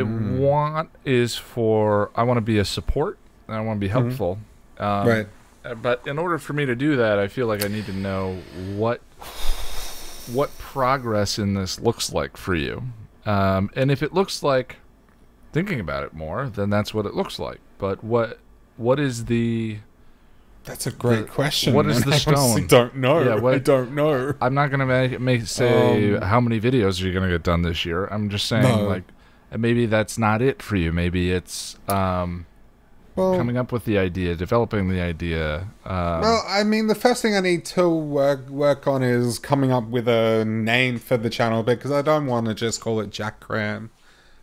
want is I want to be a support and I want to be helpful. Right. But in order for me to do that, I feel like I need to know what progress in this looks like for you. And if it looks like thinking about it more, then that's what it looks like. But what is the... That's a great question. What is the stone? I honestly don't know. Yeah, I don't know. I'm not going to say how many videos you're going to get done this year. I'm just saying, like, maybe that's not it for you. Maybe it's coming up with the idea, developing the idea. Well, I mean, the first thing I need to work on is coming up with a name for the channel, because I don't want to just call it Jack Cram.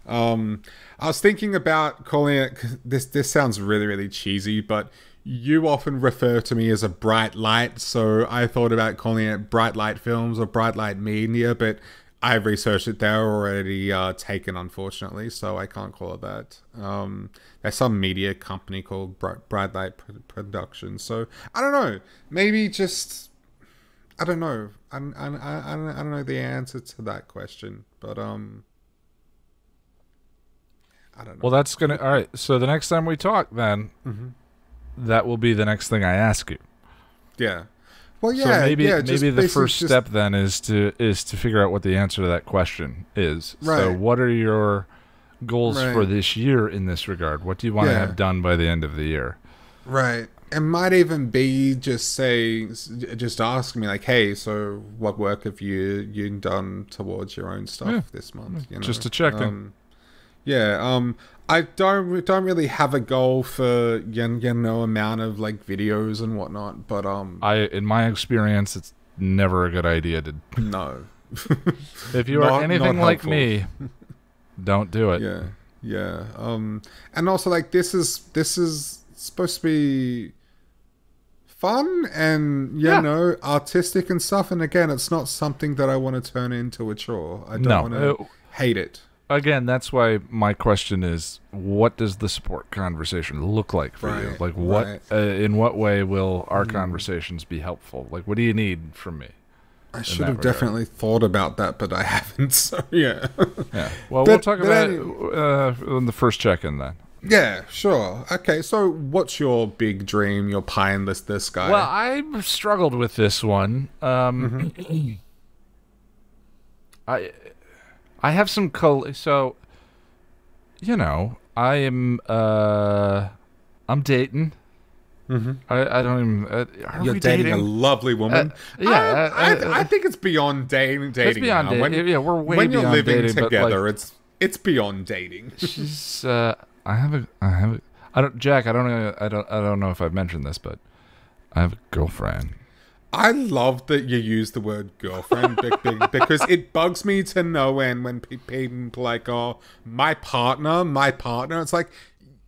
I was thinking about calling it... This sounds really, really cheesy, but you often refer to me as a bright light, so I thought about calling it Bright Light Films or Bright Light Media, but I've researched it. They're already taken, unfortunately, so I can't call it that. There's some media company called Bright Light Productions, so I don't know. Maybe just... I don't know. I don't know the answer to that question, but I don't know. Well, that's gonna... All right, so the next time we talk, then... That will be the next thing I ask you. Yeah. Well, yeah. So maybe the first just step then is to figure out what the answer to that question is. Right. So what are your goals for this year in this regard? What do you want to have done by the end of the year? Right. It might even be just ask me like, hey, so what work have you done towards your own stuff this month? You know? Just to check in. I don't really have a goal for amount of like videos and whatnot, but in my experience, it's never a good idea to. No. If you are anything like me, don't do it. Yeah. And also like this is supposed to be fun and artistic and stuff. And again, it's not something that I want to turn into a chore. I don't want to hate it. Again, that's why my question is: what does the support conversation look like for you? Like, what in what way will our conversations be helpful? Like, what do you need from me? I should have definitely thought about that, but I haven't. So yeah. Well, we'll talk about it in the first check-in then. Yeah, sure. Okay, so what's your big dream? Your pie in this guy? Well, I've struggled with this one. I have some so, I am I'm dating. I don't even. You're dating a lovely woman. I think it's beyond dating. It's beyond dating. Yeah, we're way when beyond you're living dating, together. Like, it's beyond dating. She's. I don't. Jack. I don't know if I've mentioned this, but I have a girlfriend. I love that you use the word girlfriend because it bugs me to no end when people like, oh, my partner. It's like,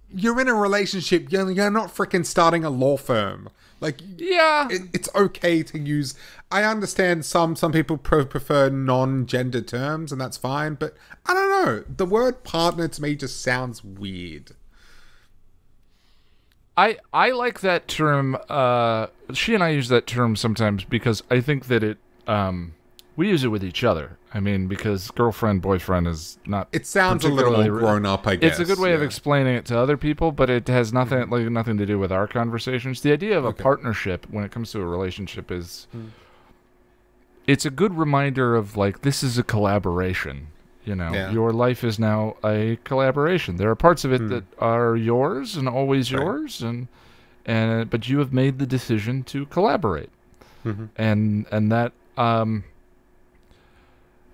you're in a relationship. You're not freaking starting a law firm. Like, yeah, it's okay to use. I understand some people prefer non-gender terms, and that's fine. But I don't know. The word partner to me just sounds weird. I like that term. She and I use that term sometimes because I think that it. We use it with each other. I mean, because girlfriend, boyfriend is not. It sounds a little more grown up, I guess. It's a good way of explaining it to other people, but it has nothing nothing to do with our conversations. The idea of a partnership when it comes to a relationship is. It's a good reminder of like this is a collaboration. Your life is now a collaboration. There are parts of it that are yours and always yours, and but you have made the decision to collaborate, and that. I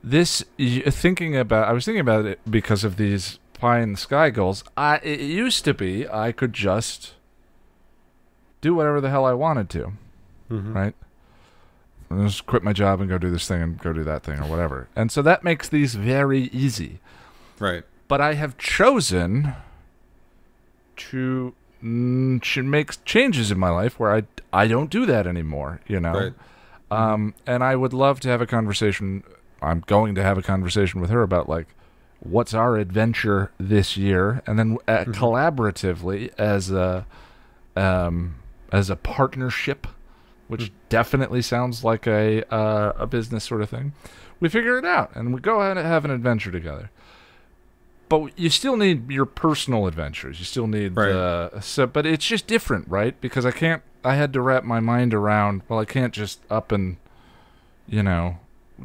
was thinking about it because of these pie in the sky goals. It used to be I could just do whatever the hell I wanted to, right? And just quit my job and go do this thing and go do that thing or whatever. And so that makes these very easy. Right. But I have chosen to make changes in my life where I don't do that anymore, Right. And I would love to have a conversation. I'm going to have a conversation with her about like what's our adventure this year, and then collaboratively as a partnership, which definitely sounds like a business sort of thing. We figure it out and we go ahead and have an adventure together. But you still need your personal adventures. You still need but it's just different, right? Because I had to wrap my mind around, well, I can't just up and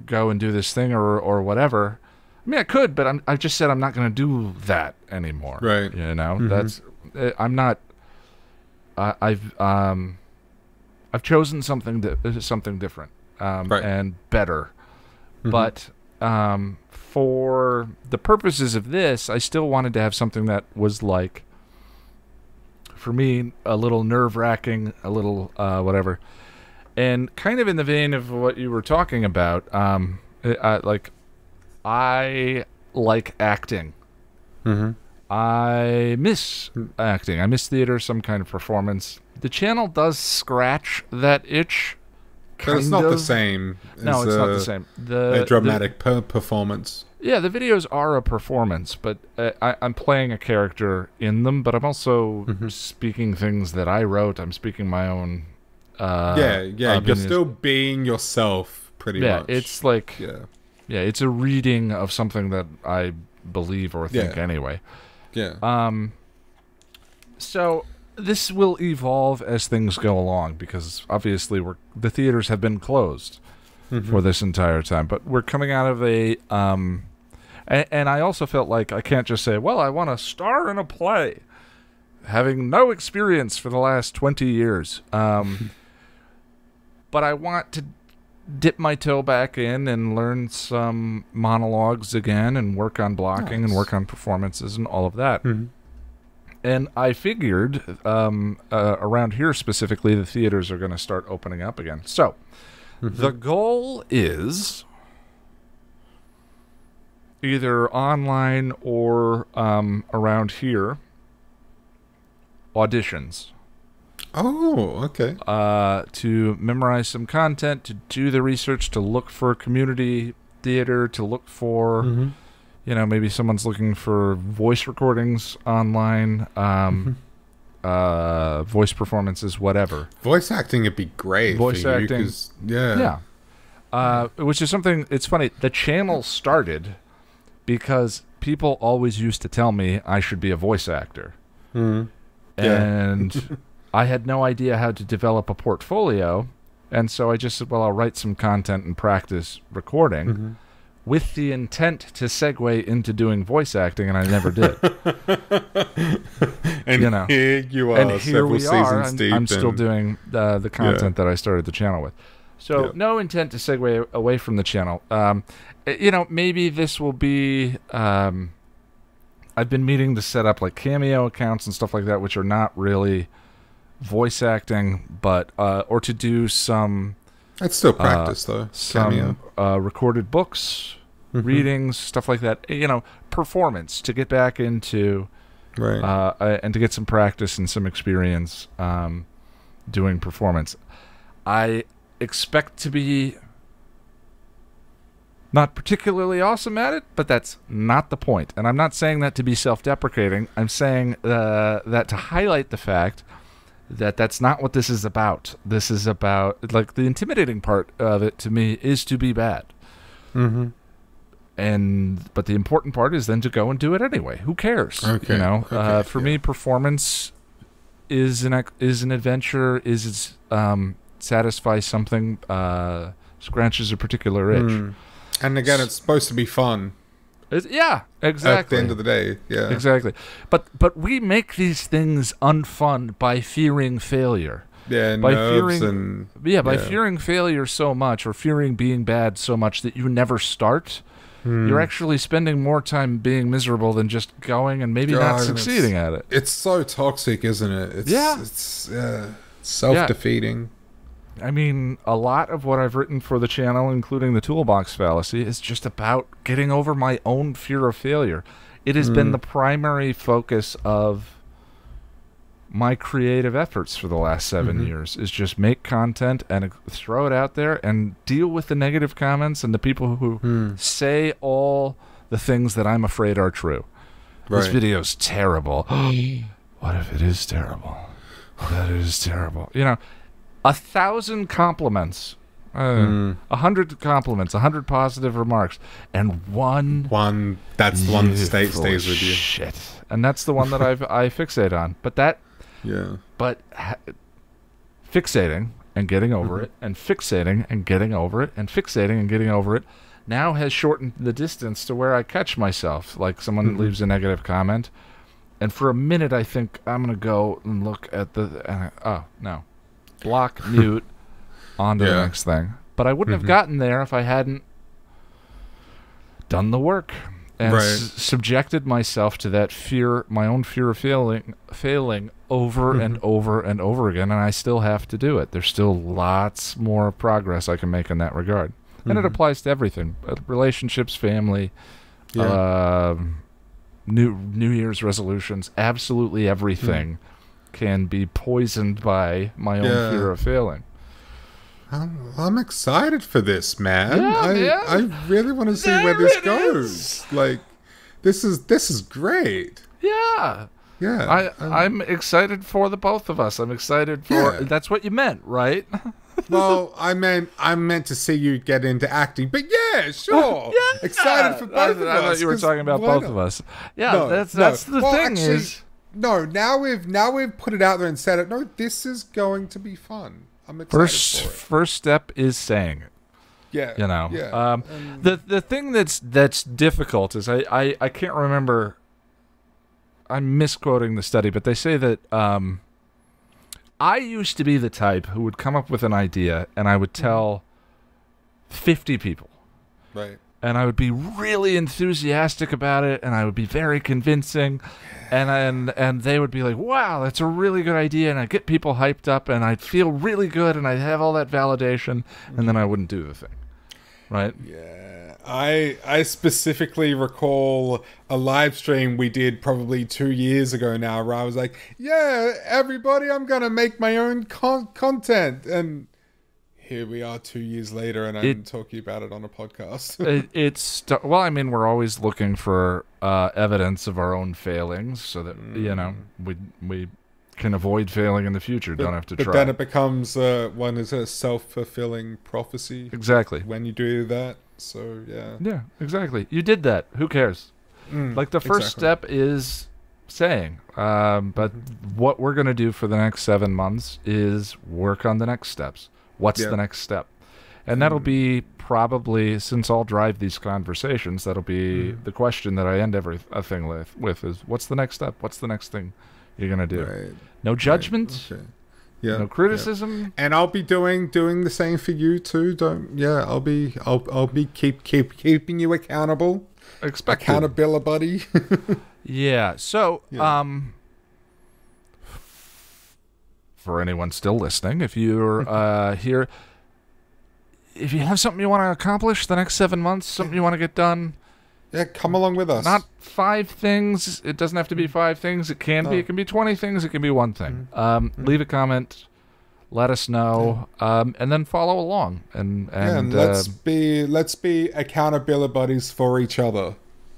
go and do this thing or whatever. I mean, I could, but I just said I'm not going to do that anymore. Right. That's I'm not. I've chosen something different and better, but for the purposes of this, I still wanted to have something that was like, for me, a little nerve-wracking, a little whatever. And kind of in the vein of what you were talking about, I like acting. I miss acting. I miss theater, some kind of performance. The channel does scratch that itch. But it's not the same. No, it's not the same. A dramatic performance. Yeah, the videos are a performance, but I'm playing a character in them, but I'm also speaking things that I wrote. I'm speaking my own... you're still being yourself, pretty much. It's like... Yeah, it's a reading of something that I believe or think anyway. Yeah. So this will evolve as things go along because obviously the theaters have been closed for this entire time, but we're coming out of a and I also felt like I can't just say, well, I want to star in a play, having no experience for the last 20 years. But I want to dip my toe back in and learn some monologues again and work on blocking and work on performances and all of that. And I figured around here specifically, the theaters are going to start opening up again. So the goal is either online or around here, auditions. Oh, okay. To memorize some content, to do the research, to look for community theater, to look for, you know, maybe someone's looking for voice recordings online, voice performances, whatever. Voice acting would be great. Voice for acting, yeah. Which is something. It's funny. The channel started because people always used to tell me I should be a voice actor, and I had no idea how to develop a portfolio, and so I just said, well, I'll write some content and practice recording with the intent to segue into doing voice acting, and I never did. And you know, here you are, and here we are. I'm still and doing the content that I started the channel with. So no intent to segue away from the channel. You know, maybe this will be... I've been meaning to set up like Cameo accounts and stuff like that, which are not really voice acting, but or to do some... I'd still practice, though. Some recorded books, readings, stuff like that. You know, performance, to get back into... Right. And to get some practice and some experience doing performance. I expect to be not particularly awesome at it, but that's not the point. And I'm not saying that to be self-deprecating. I'm saying that to highlight the fact that that's not what this is about. This is about, like, the intimidating part of it to me is to be bad. But the important part is then to go and do it anyway. Who cares? Okay. You know, for me, performance is an adventure. Is satisfy something, scratches a particular itch. And again, it's supposed to be fun. Yeah, exactly. At the end of the day, yeah. Exactly. But we make these things unfun by fearing failure. Yeah, by fearing fearing failure so much, or fearing being bad so much that you never start. You're actually spending more time being miserable than just going and maybe not succeeding at it. It's so toxic, isn't it? It's self-defeating. I mean, a lot of what I've written for the channel, including the toolbox fallacy, is just about getting over my own fear of failure. It has been the primary focus of my creative efforts for the last 7 years, is just make content and throw it out there and deal with the negative comments and the people who say all the things that I'm afraid are true. This video's terrible. What if it is terrible? That is terrible. You know, 1,000 compliments, 100 compliments, 100 positive remarks, and one that's the one that stays with you. Shit, and that's the one that I fixate on. But that, fixating and getting over it, and fixating and getting over it, and fixating and getting over it, now has shortened the distance to where I catch myself. Like someone leaves a negative comment, and for a minute I think I'm gonna go and look at oh no. Block, mute, on to the next thing. But I wouldn't have gotten there if I hadn't done the work and subjected myself to that fear, my own fear of failing over and over and over again, and I still have to do it. There's still lots more progress I can make in that regard. And it applies to everything. Relationships, family, New Year's resolutions, absolutely everything. Can be poisoned by my own fear of failing. I'm excited for this, man. Yeah, I really want to see where this goes. Like, this is great. Yeah. Yeah. I'm excited for the both of us. I'm excited for... That's what you meant, right? Well, I meant to see you get into acting, but yeah, sure. Excited for both of us. I thought you were talking about both of us. Yeah, that's the thing actually, is... No, now we've put it out there and said it. No, this is going to be fun. I'm excited for it. First step is saying it. Yeah. You know. Yeah. The thing that's difficult is I can't remember. I'm misquoting the study, but they say that I used to be the type who would come up with an idea and I would tell 50 people. Right. And I would be really enthusiastic about it, and I would be very convincing, and they would be like, wow, that's a really good idea, and I'd get people hyped up, and I'd feel really good, and I'd have all that validation, and then I wouldn't do the thing. Right? Yeah. I specifically recall a live stream we did probably 2 years ago now, where I was like, yeah, everybody, I'm going to make my own content. And here we are 2 years later, and I'm talking about it on a podcast. Well, I mean, we're always looking for evidence of our own failings so that, we can avoid failing in the future. Don't have to try. But then it becomes one is a self-fulfilling prophecy. Exactly. When you do that. So, yeah. Yeah, exactly. You did that. Who cares? Like, the first step is saying. But what we're going to do for the next 7 months is work on the next steps. What's the next step? And that'll be probably, since I'll drive these conversations, that'll be the question that I end everything with is, what's the next step? What's the next thing you're going to do? Right. No judgment. Right. Okay. Yeah. No criticism. Yeah. And I'll be doing the same for you too. I'll be keeping you accountable. Accountability. Yeah. So, for anyone still listening, if you're here, if you have something you want to accomplish the next 7 months, something you want to get done, come along with us. Not 5 things. It doesn't have to be 5 things. It can be. It can be 20 things. It can be 1 thing. Leave a comment. Let us know, and then follow along. And let's be accountability buddies for each other.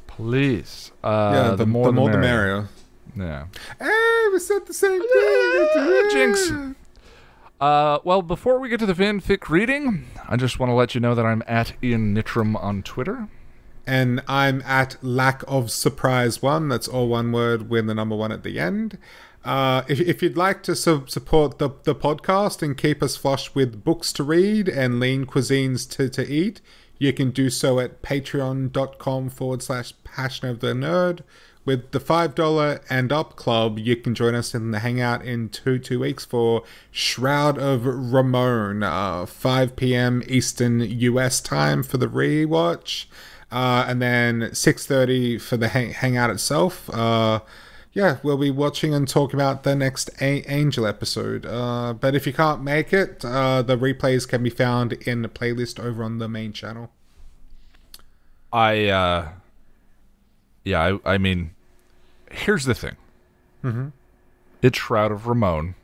Please. The more the merrier. Yeah. Hey, we said the same thing. Jinx. Well, before we get to the fanfic reading, I just want to let you know that I'm at Ian Nittram on Twitter. And I'm at Lack of Surprise 1. That's all one word with the number 1 at the end. If you'd like to support the podcast and keep us flush with books to read and lean cuisines to eat, you can do so at patreon.com/Passion of the Nerd. With the $5 and up club, you can join us in the hangout in 2 weeks for Shroud of Ramon, 5 p.m. Eastern US time for the rewatch, and then 6:30 for the hangout itself. We'll be watching and talking about the next Angel episode. But if you can't make it, the replays can be found in the playlist over on the main channel. I mean, here's the thing. It's Shroud of Ramon.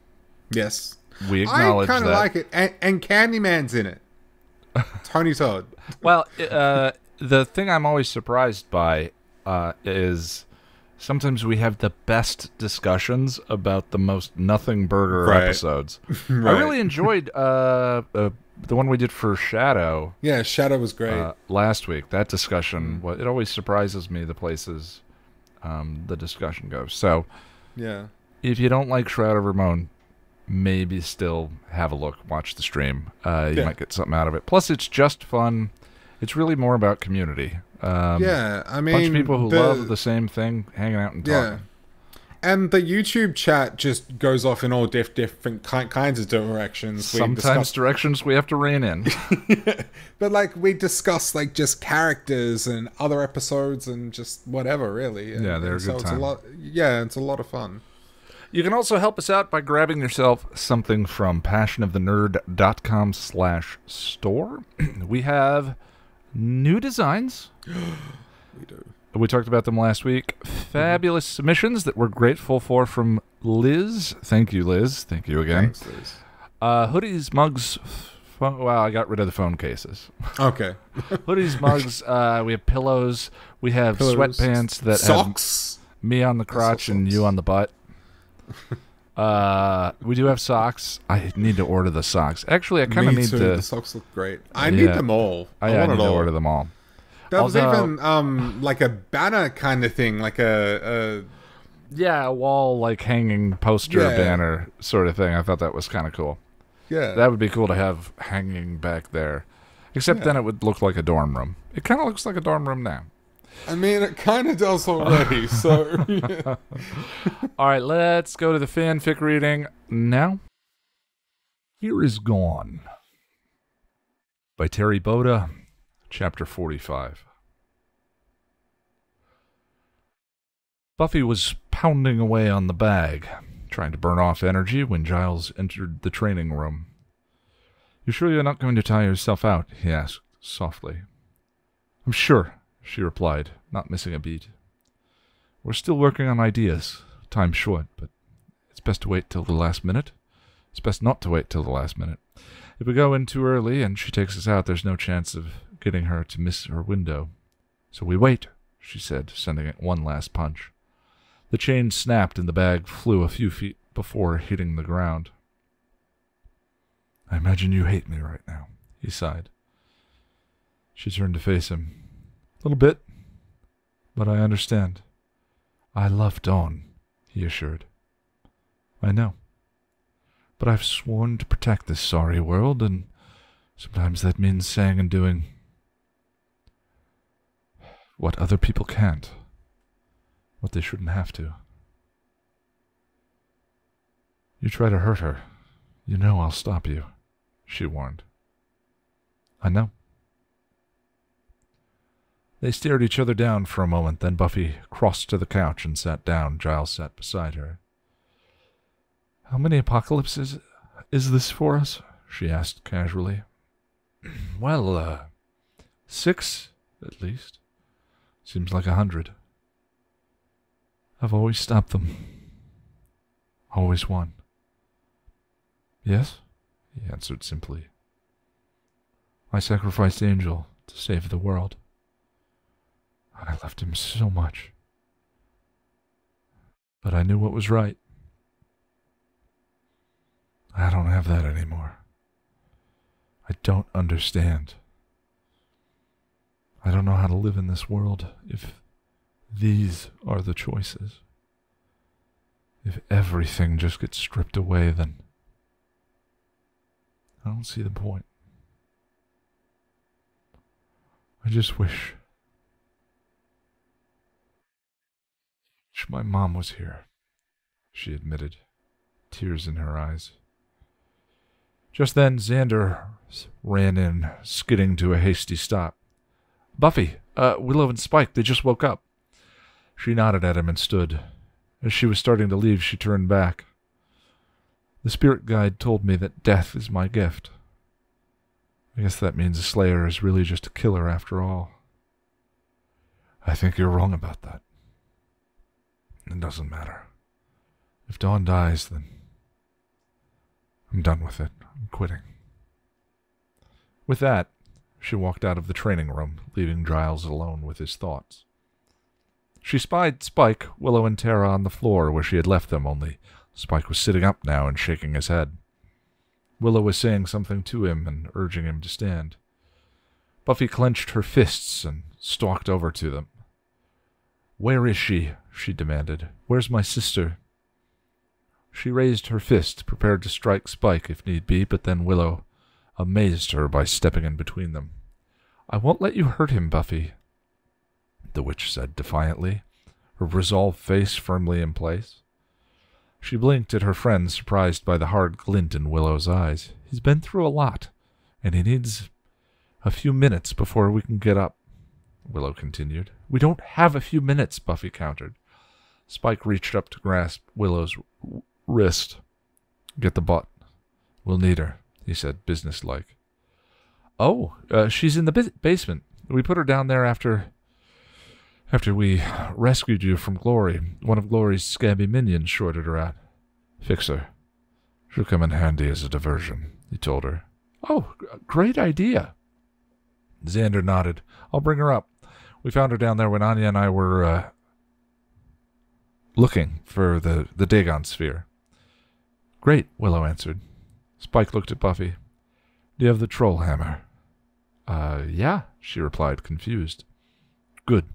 Yes. We acknowledge that. I kind of like it. And Candyman's in it. Tony Todd. Well, the thing I'm always surprised by is sometimes we have the best discussions about the most nothing burger episodes. Right. I really enjoyed the one we did for Shadow. Yeah, Shadow was great. Last week. That discussion, it always surprises me the places the discussion goes. So, yeah, if you don't like Shroud of Ramon, maybe still have a look, watch the stream. You might get something out of it. Plus, it's just fun. It's really more about community. I mean, a bunch of people who love the same thing, hanging out and talking. Yeah. And the YouTube chat just goes off in all different kinds of directions. Sometimes directions we have to rein in. But we discuss just characters and other episodes and just whatever, really. And, they're a good time. It's a lot of fun. You can also help us out by grabbing yourself something from passionofthenerd.com/store. We have new designs. We do. We talked about them last week. Fabulous submissions that we're grateful for from Liz. Thank you, Liz. Thank you again. Thanks, Liz. Hoodies, mugs. I got rid of the phone cases. Okay. Hoodies, mugs. We have pillows. We have sweatpants that socks. have me on the crotch and you on the butt. We do have socks. I need to order the socks. Actually, I kind of need to. The socks look great. I need them all. I need to order them all. There was even a banner kind of thing, a wall hanging poster banner sort of thing. I thought that was kind of cool. Yeah, that would be cool to have hanging back there. Except then it would look like a dorm room. It kind of looks like a dorm room now. I mean, it kind of does already. So, yeah. All right, let's go to the fanfic reading now. Here is Gone by Terri Botta, Chapter 45. Buffy was pounding away on the bag, trying to burn off energy when Giles entered the training room. "You sure you're not going to tire yourself out?" he asked softly. "I'm sure," she replied, not missing a beat. "We're still working on ideas. Time's short, but it's best to wait till the last minute. It's best not to wait till the last minute. If we go in too early and she takes us out, there's no chance of getting her to miss her window. So we wait," she said, sending it one last punch. The chain snapped and the bag flew a few feet before hitting the ground. "I imagine you hate me right now," he sighed. She turned to face him. "A little bit, but I understand." "I love Dawn," he assured. "I know. But I've sworn to protect this sorry world, and sometimes that means saying and doing what other people can't, what they shouldn't have to." "You try to hurt her, you know I'll stop you," she warned. "I know." They stared each other down for a moment, then Buffy crossed to the couch and sat down. Giles sat beside her. "How many apocalypses is this for us?" she asked casually. "Well, 6, at least. Seems like 100. I've always stopped them. Always won." "Yes?" he answered simply. "I sacrificed Angel to save the world. I loved him so much. But I knew what was right. I don't have that anymore. I don't understand. I don't know how to live in this world if these are the choices. If everything just gets stripped away, then I don't see the point. I just wish my mom was here," she admitted, tears in her eyes. Just then, Xander ran in, skidding to a hasty stop. "Buffy, Willow and Spike, they just woke up." She nodded at him and stood. As she was starting to leave, she turned back. "The spirit guide told me that death is my gift. I guess that means a slayer is really just a killer after all." "I think you're wrong about that. It doesn't matter. If Dawn dies, then I'm done with it. I'm quitting." With that, she walked out of the training room, leaving Giles alone with his thoughts. She spied Spike, Willow, and Tara on the floor where she had left them, only Spike was sitting up now and shaking his head. Willow was saying something to him and urging him to stand. Buffy clenched her fists and stalked over to them. "Where is she?" she demanded. "Where's my sister?" She raised her fist, prepared to strike Spike if need be, but then Willow amazed her by stepping in between them. "I won't let you hurt him, Buffy," the witch said defiantly, her resolved face firmly in place. She blinked at her friend, surprised by the hard glint in Willow's eyes. "He's been through a lot, and he needs a few minutes before we can get up," Willow continued. "We don't have a few minutes," Buffy countered. Spike reached up to grasp Willow's wrist. "Get the bot. We'll need her," he said, businesslike. "Oh, she's in the basement. We put her down there after we rescued you from Glory. One of Glory's scabby minions shorted her out." "Fix her. She'll come in handy as a diversion," he told her. "Oh, great idea." Xander nodded. "I'll bring her up. We found her down there when Anya and I were looking for the Dagon sphere." "Great," Willow answered. Spike looked at Buffy. "Do you have the troll hammer?" Yeah," she replied, confused. "Good."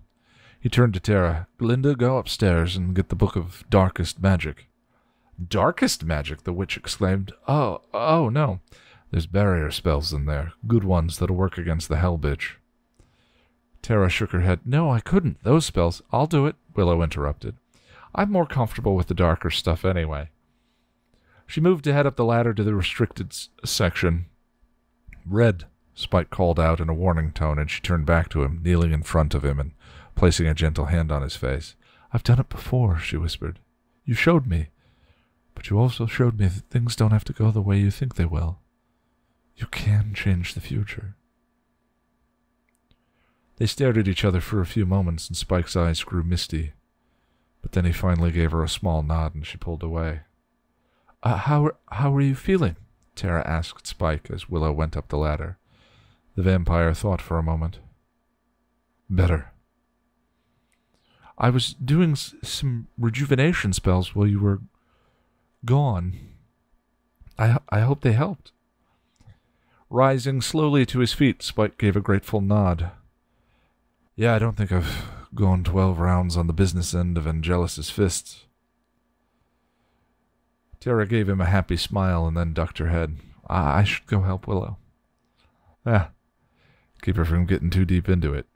He turned to Tara. "Glinda, go upstairs and get the book of Darkest Magic." "Darkest Magic?" the witch exclaimed. Oh, no. "There's barrier spells in there, good ones that'll work against the hell bitch." Tara shook her head. "No, I couldn't. Those spells—" "I'll do it," Willow interrupted. "I'm more comfortable with the darker stuff anyway." She moved to head up the ladder to the restricted section. "Red," Spike called out in a warning tone, and she turned back to him, kneeling in front of him and placing a gentle hand on his face. "I've done it before," she whispered. "You showed me. But you also showed me that things don't have to go the way you think they will. You can change the future." They stared at each other for a few moments, and Spike's eyes grew misty. But then he finally gave her a small nod, and she pulled away. How are you feeling?" Tara asked Spike as Willow went up the ladder. The vampire thought for a moment. "Better. I was doing some rejuvenation spells while you were gone. I hope they helped." Rising slowly to his feet, Spike gave a grateful nod. "Yeah, I don't think I've gone 12 rounds on the business end of Angelus's fists." Tara gave him a happy smile and then ducked her head. I should go help Willow." Keep her from getting too deep into it."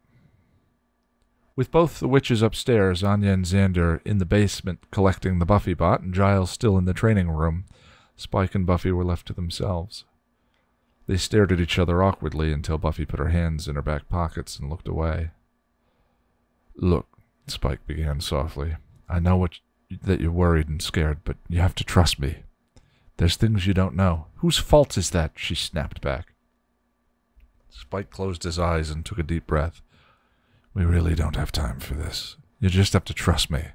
With both the witches upstairs, Anya and Xander in the basement collecting the Buffy bot, and Giles still in the training room, Spike and Buffy were left to themselves. They stared at each other awkwardly until Buffy put her hands in her back pockets and looked away. "Look," Spike began softly, "I know that you're worried and scared, but you have to trust me. There's things you don't know." "Whose fault is that?" she snapped back. Spike closed his eyes and took a deep breath. "We really don't have time for this. You just have to trust me.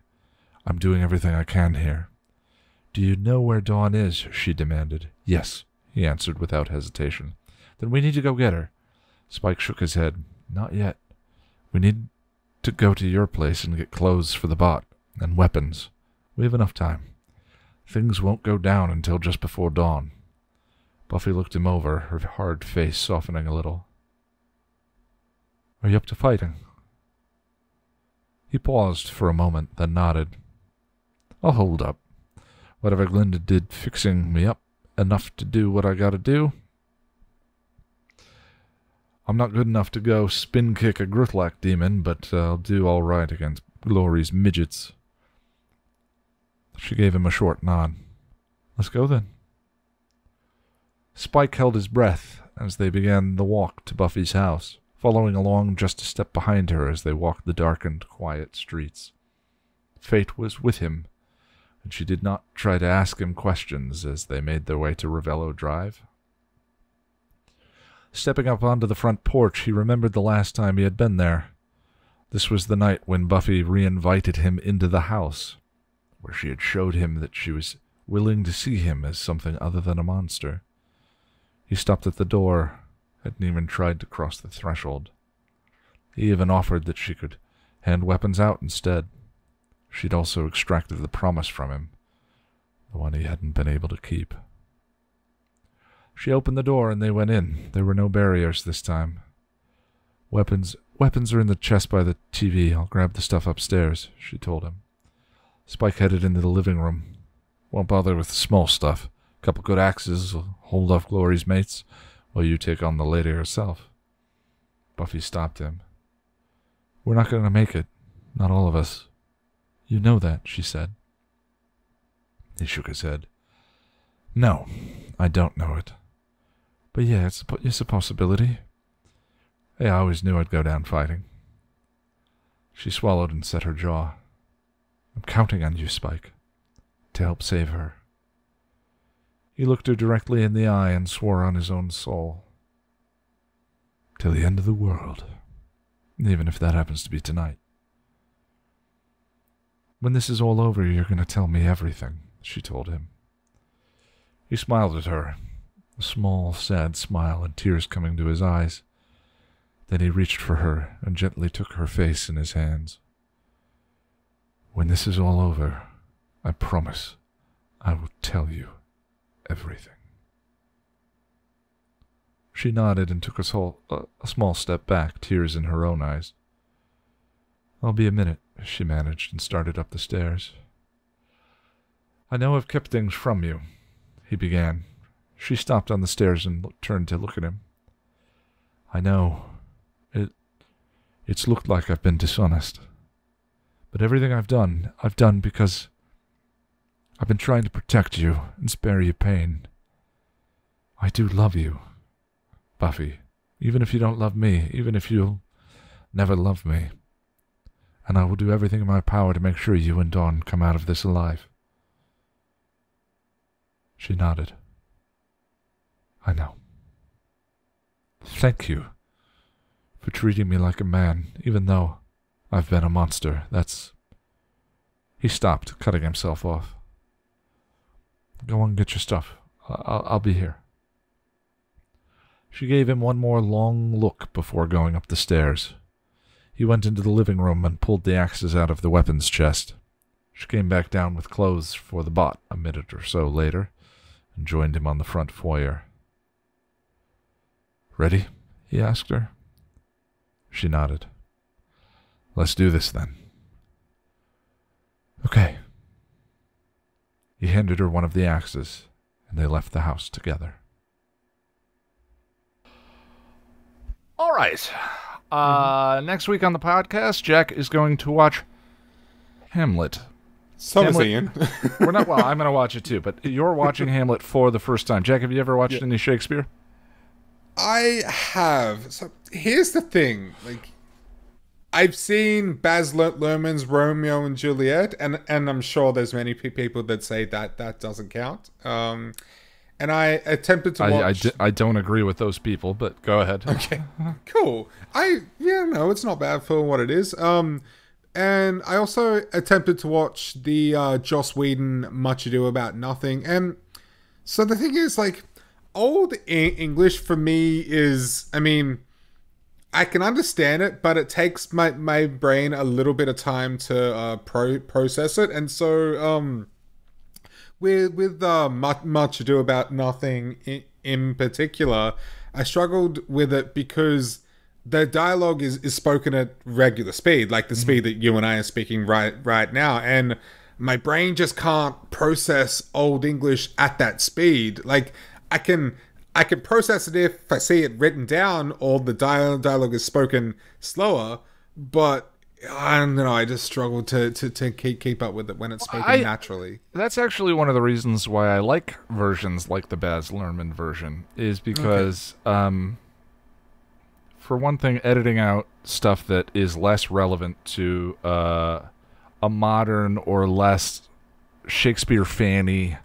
I'm doing everything I can here." "Do you know where Dawn is?" she demanded. "Yes," he answered without hesitation. "Then we need to go get her." Spike shook his head. "Not yet. We need to go to your place and get clothes for the bot, and weapons. We have enough time. Things won't go down until just before dawn." Buffy looked him over, her hard face softening a little. "Are you up to fighting?" He paused for a moment, then nodded. "I'll hold up. Whatever Glinda did fixing me up enough to do what I gotta do. I'm not good enough to go spin-kick a Gruthlack demon, but I'll do all right against Glory's midgets." She gave him a short nod. "Let's go then." Spike held his breath as they began the walk to Buffy's house, following along just a step behind her as they walked the darkened, quiet streets. Fate was with him, and she did not try to ask him questions as they made their way to Ravello Drive. Stepping up onto the front porch, he remembered the last time he had been there. This was the night when Buffy re-invited him into the house, where she had showed him that she was willing to see him as something other than a monster. He stopped at the door, hadn't even tried to cross the threshold. He even offered that she could hand weapons out instead. She'd also extracted the promise from him, the one he hadn't been able to keep. She opened the door and they went in. There were no barriers this time. Weapons are in the chest by the TV. I'll grab the stuff upstairs," she told him. Spike headed into the living room. "Won't bother with the small stuff. Couple good axes will hold off Glory's mates, while you take on the lady herself." Buffy stopped him. "We're not going to make it. Not all of us." "You know that," she said. He shook his head. "No, I don't know it. But yeah, it's a possibility. Hey, I always knew I'd go down fighting." She swallowed and set her jaw. "I'm counting on you, Spike, to help save her." He looked her directly in the eye and swore on his own soul. "Till the end of the world, even if that happens to be tonight." "When this is all over, you're going to tell me everything," she told him. He smiled at her, a small, sad smile and tears coming to his eyes. Then he reached for her and gently took her face in his hands. "When this is all over, I promise I will tell you everything." She nodded and took a small step back, tears in her own eyes. "I'll be a minute," she managed, and started up the stairs. "I know I've kept things from you," he began. She stopped on the stairs and turned to look at him. "I know. It's looked like I've been dishonest. But everything I've done because I've been trying to protect you and spare you pain. I do love you, Buffy, Even if you don't love me, even if you'll never love me. And I will do everything in my power to make sure you and Dawn come out of this alive. She nodded. I know. Thank you for treating me like a man, even though I've been a monster. He stopped, cutting himself off. Go on and get your stuff. I'll be here. She gave him one more long look before going up the stairs. He went into the living room and pulled the axes out of the weapons chest. She came back down with clothes for the bot a minute or so later and joined him on the front foyer. Ready? He asked her. She nodded. Let's do this then. Okay. He handed her one of the axes, and they left the house together. All right. Next week on the podcast, Jack is going to watch Hamlet. So is Ian. We're not. Well, I'm going to watch it too, but you're watching Hamlet for the first time. Jack, have you ever watched any Shakespeare? I have. So here's the thing. Like, I've seen Baz Luhrmann's Romeo and Juliet, and I'm sure there's many people that say that doesn't count. And I attempted to watch... I don't agree with those people, but go ahead. Okay, cool. It's not bad for what it is. And I also attempted to watch the Joss Whedon Much Ado About Nothing. And so the thing is, like, old English for me is... I mean, I can understand it, but it takes my brain a little bit of time to process it. And so... With Much Ado About Nothing in particular, I struggled with it because the dialogue is spoken at regular speed, like the speed that you and I are speaking right now, and my brain just can't process Old English at that speed. Like, I can process it if I see it written down or the dialogue is spoken slower, but I don't know, I just struggle to keep up with it when it's spoken naturally. That's actually one of the reasons why I like versions like the Baz Luhrmann version, is because, for one thing, editing out stuff that is less relevant to a modern or less Shakespeare fan-y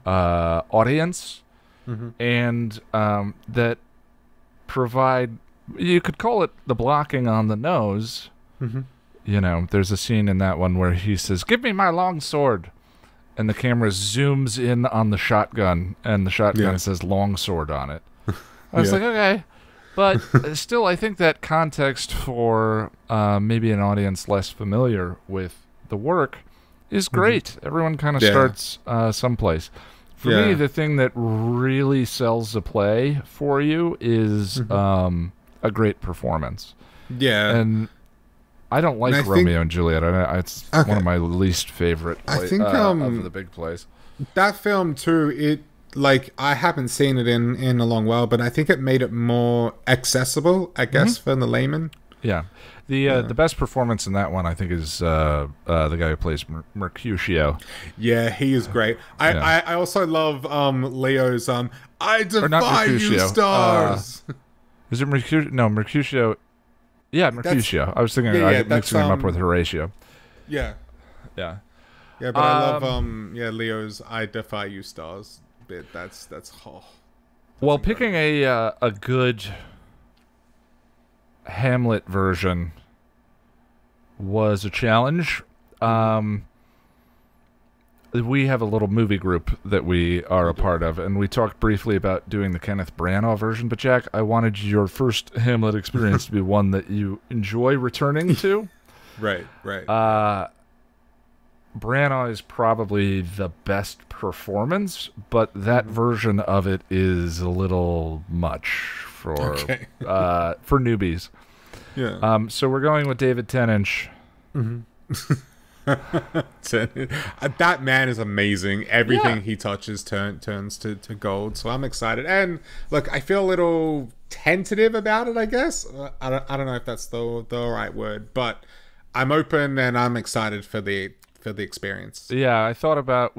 audience, and that provide, you could call it the blocking on the nose. You know, there's a scene in that one where he says, "Give me my long sword," and the camera zooms in on the shotgun, and the shotgun says "long sword" on it. I was like, okay, but still, I think that context for maybe an audience less familiar with the work is great. Everyone kind of starts someplace. For me, the thing that really sells the play for you is a great performance. And I don't like Romeo and Juliet. It's one of my least favorite of the big plays. That film too, I haven't seen it in a long while, but I think it made it more accessible, I guess, for the layman. Yeah. The best performance in that one, I think, is the guy who plays Mercutio. Yeah, he is great. I also love Leo's I defy you, stars. Is it Mercutio? No, Mercutio. Yeah, Mercutio. I was thinking mixing him up with Horatio. Yeah. Yeah. Yeah, but I love Leo's I defy you, stars bit. That's well, picking a good Hamlet version was a challenge. We have a little movie group that we are a part of, and we talked briefly about doing the Kenneth Branagh version. But Jack, I wanted your first Hamlet experience to be one that you enjoy returning to. Right. Branagh is probably the best performance, but that version of it is a little much for newbies. Yeah. So we're going with David Tennant. That man is amazing. Everything he touches turns to gold. So I'm excited. And look, I feel a little tentative about it, I guess. I don't know if that's the right word, but I'm open and I'm excited for the experience. Yeah, we thought about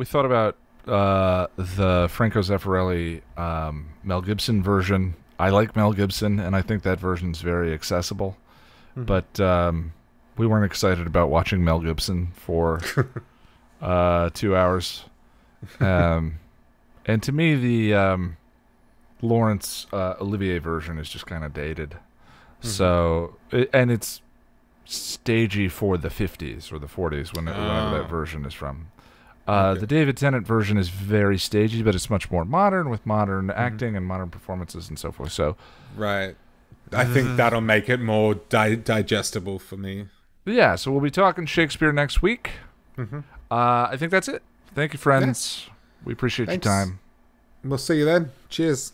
the Franco Zeffirelli Mel Gibson version I like Mel Gibson, and I think that version's very accessible. Mm-hmm. But we weren't excited about watching Mel Gibson for 2 hours. And to me, the Laurence Olivier version is just kind of dated. Mm-hmm. So, and it's stagey for the 50s or the 40s, whenever that version is from. The David Tennant version is very stagey, but it's much more modern with modern acting and modern performances and so forth. So, right. I think that'll make it more digestible for me. Yeah, so we'll be talking Shakespeare next week. Mm-hmm. I think that's it. Thank you, friends. Yeah. We appreciate your time. We'll see you then. Cheers.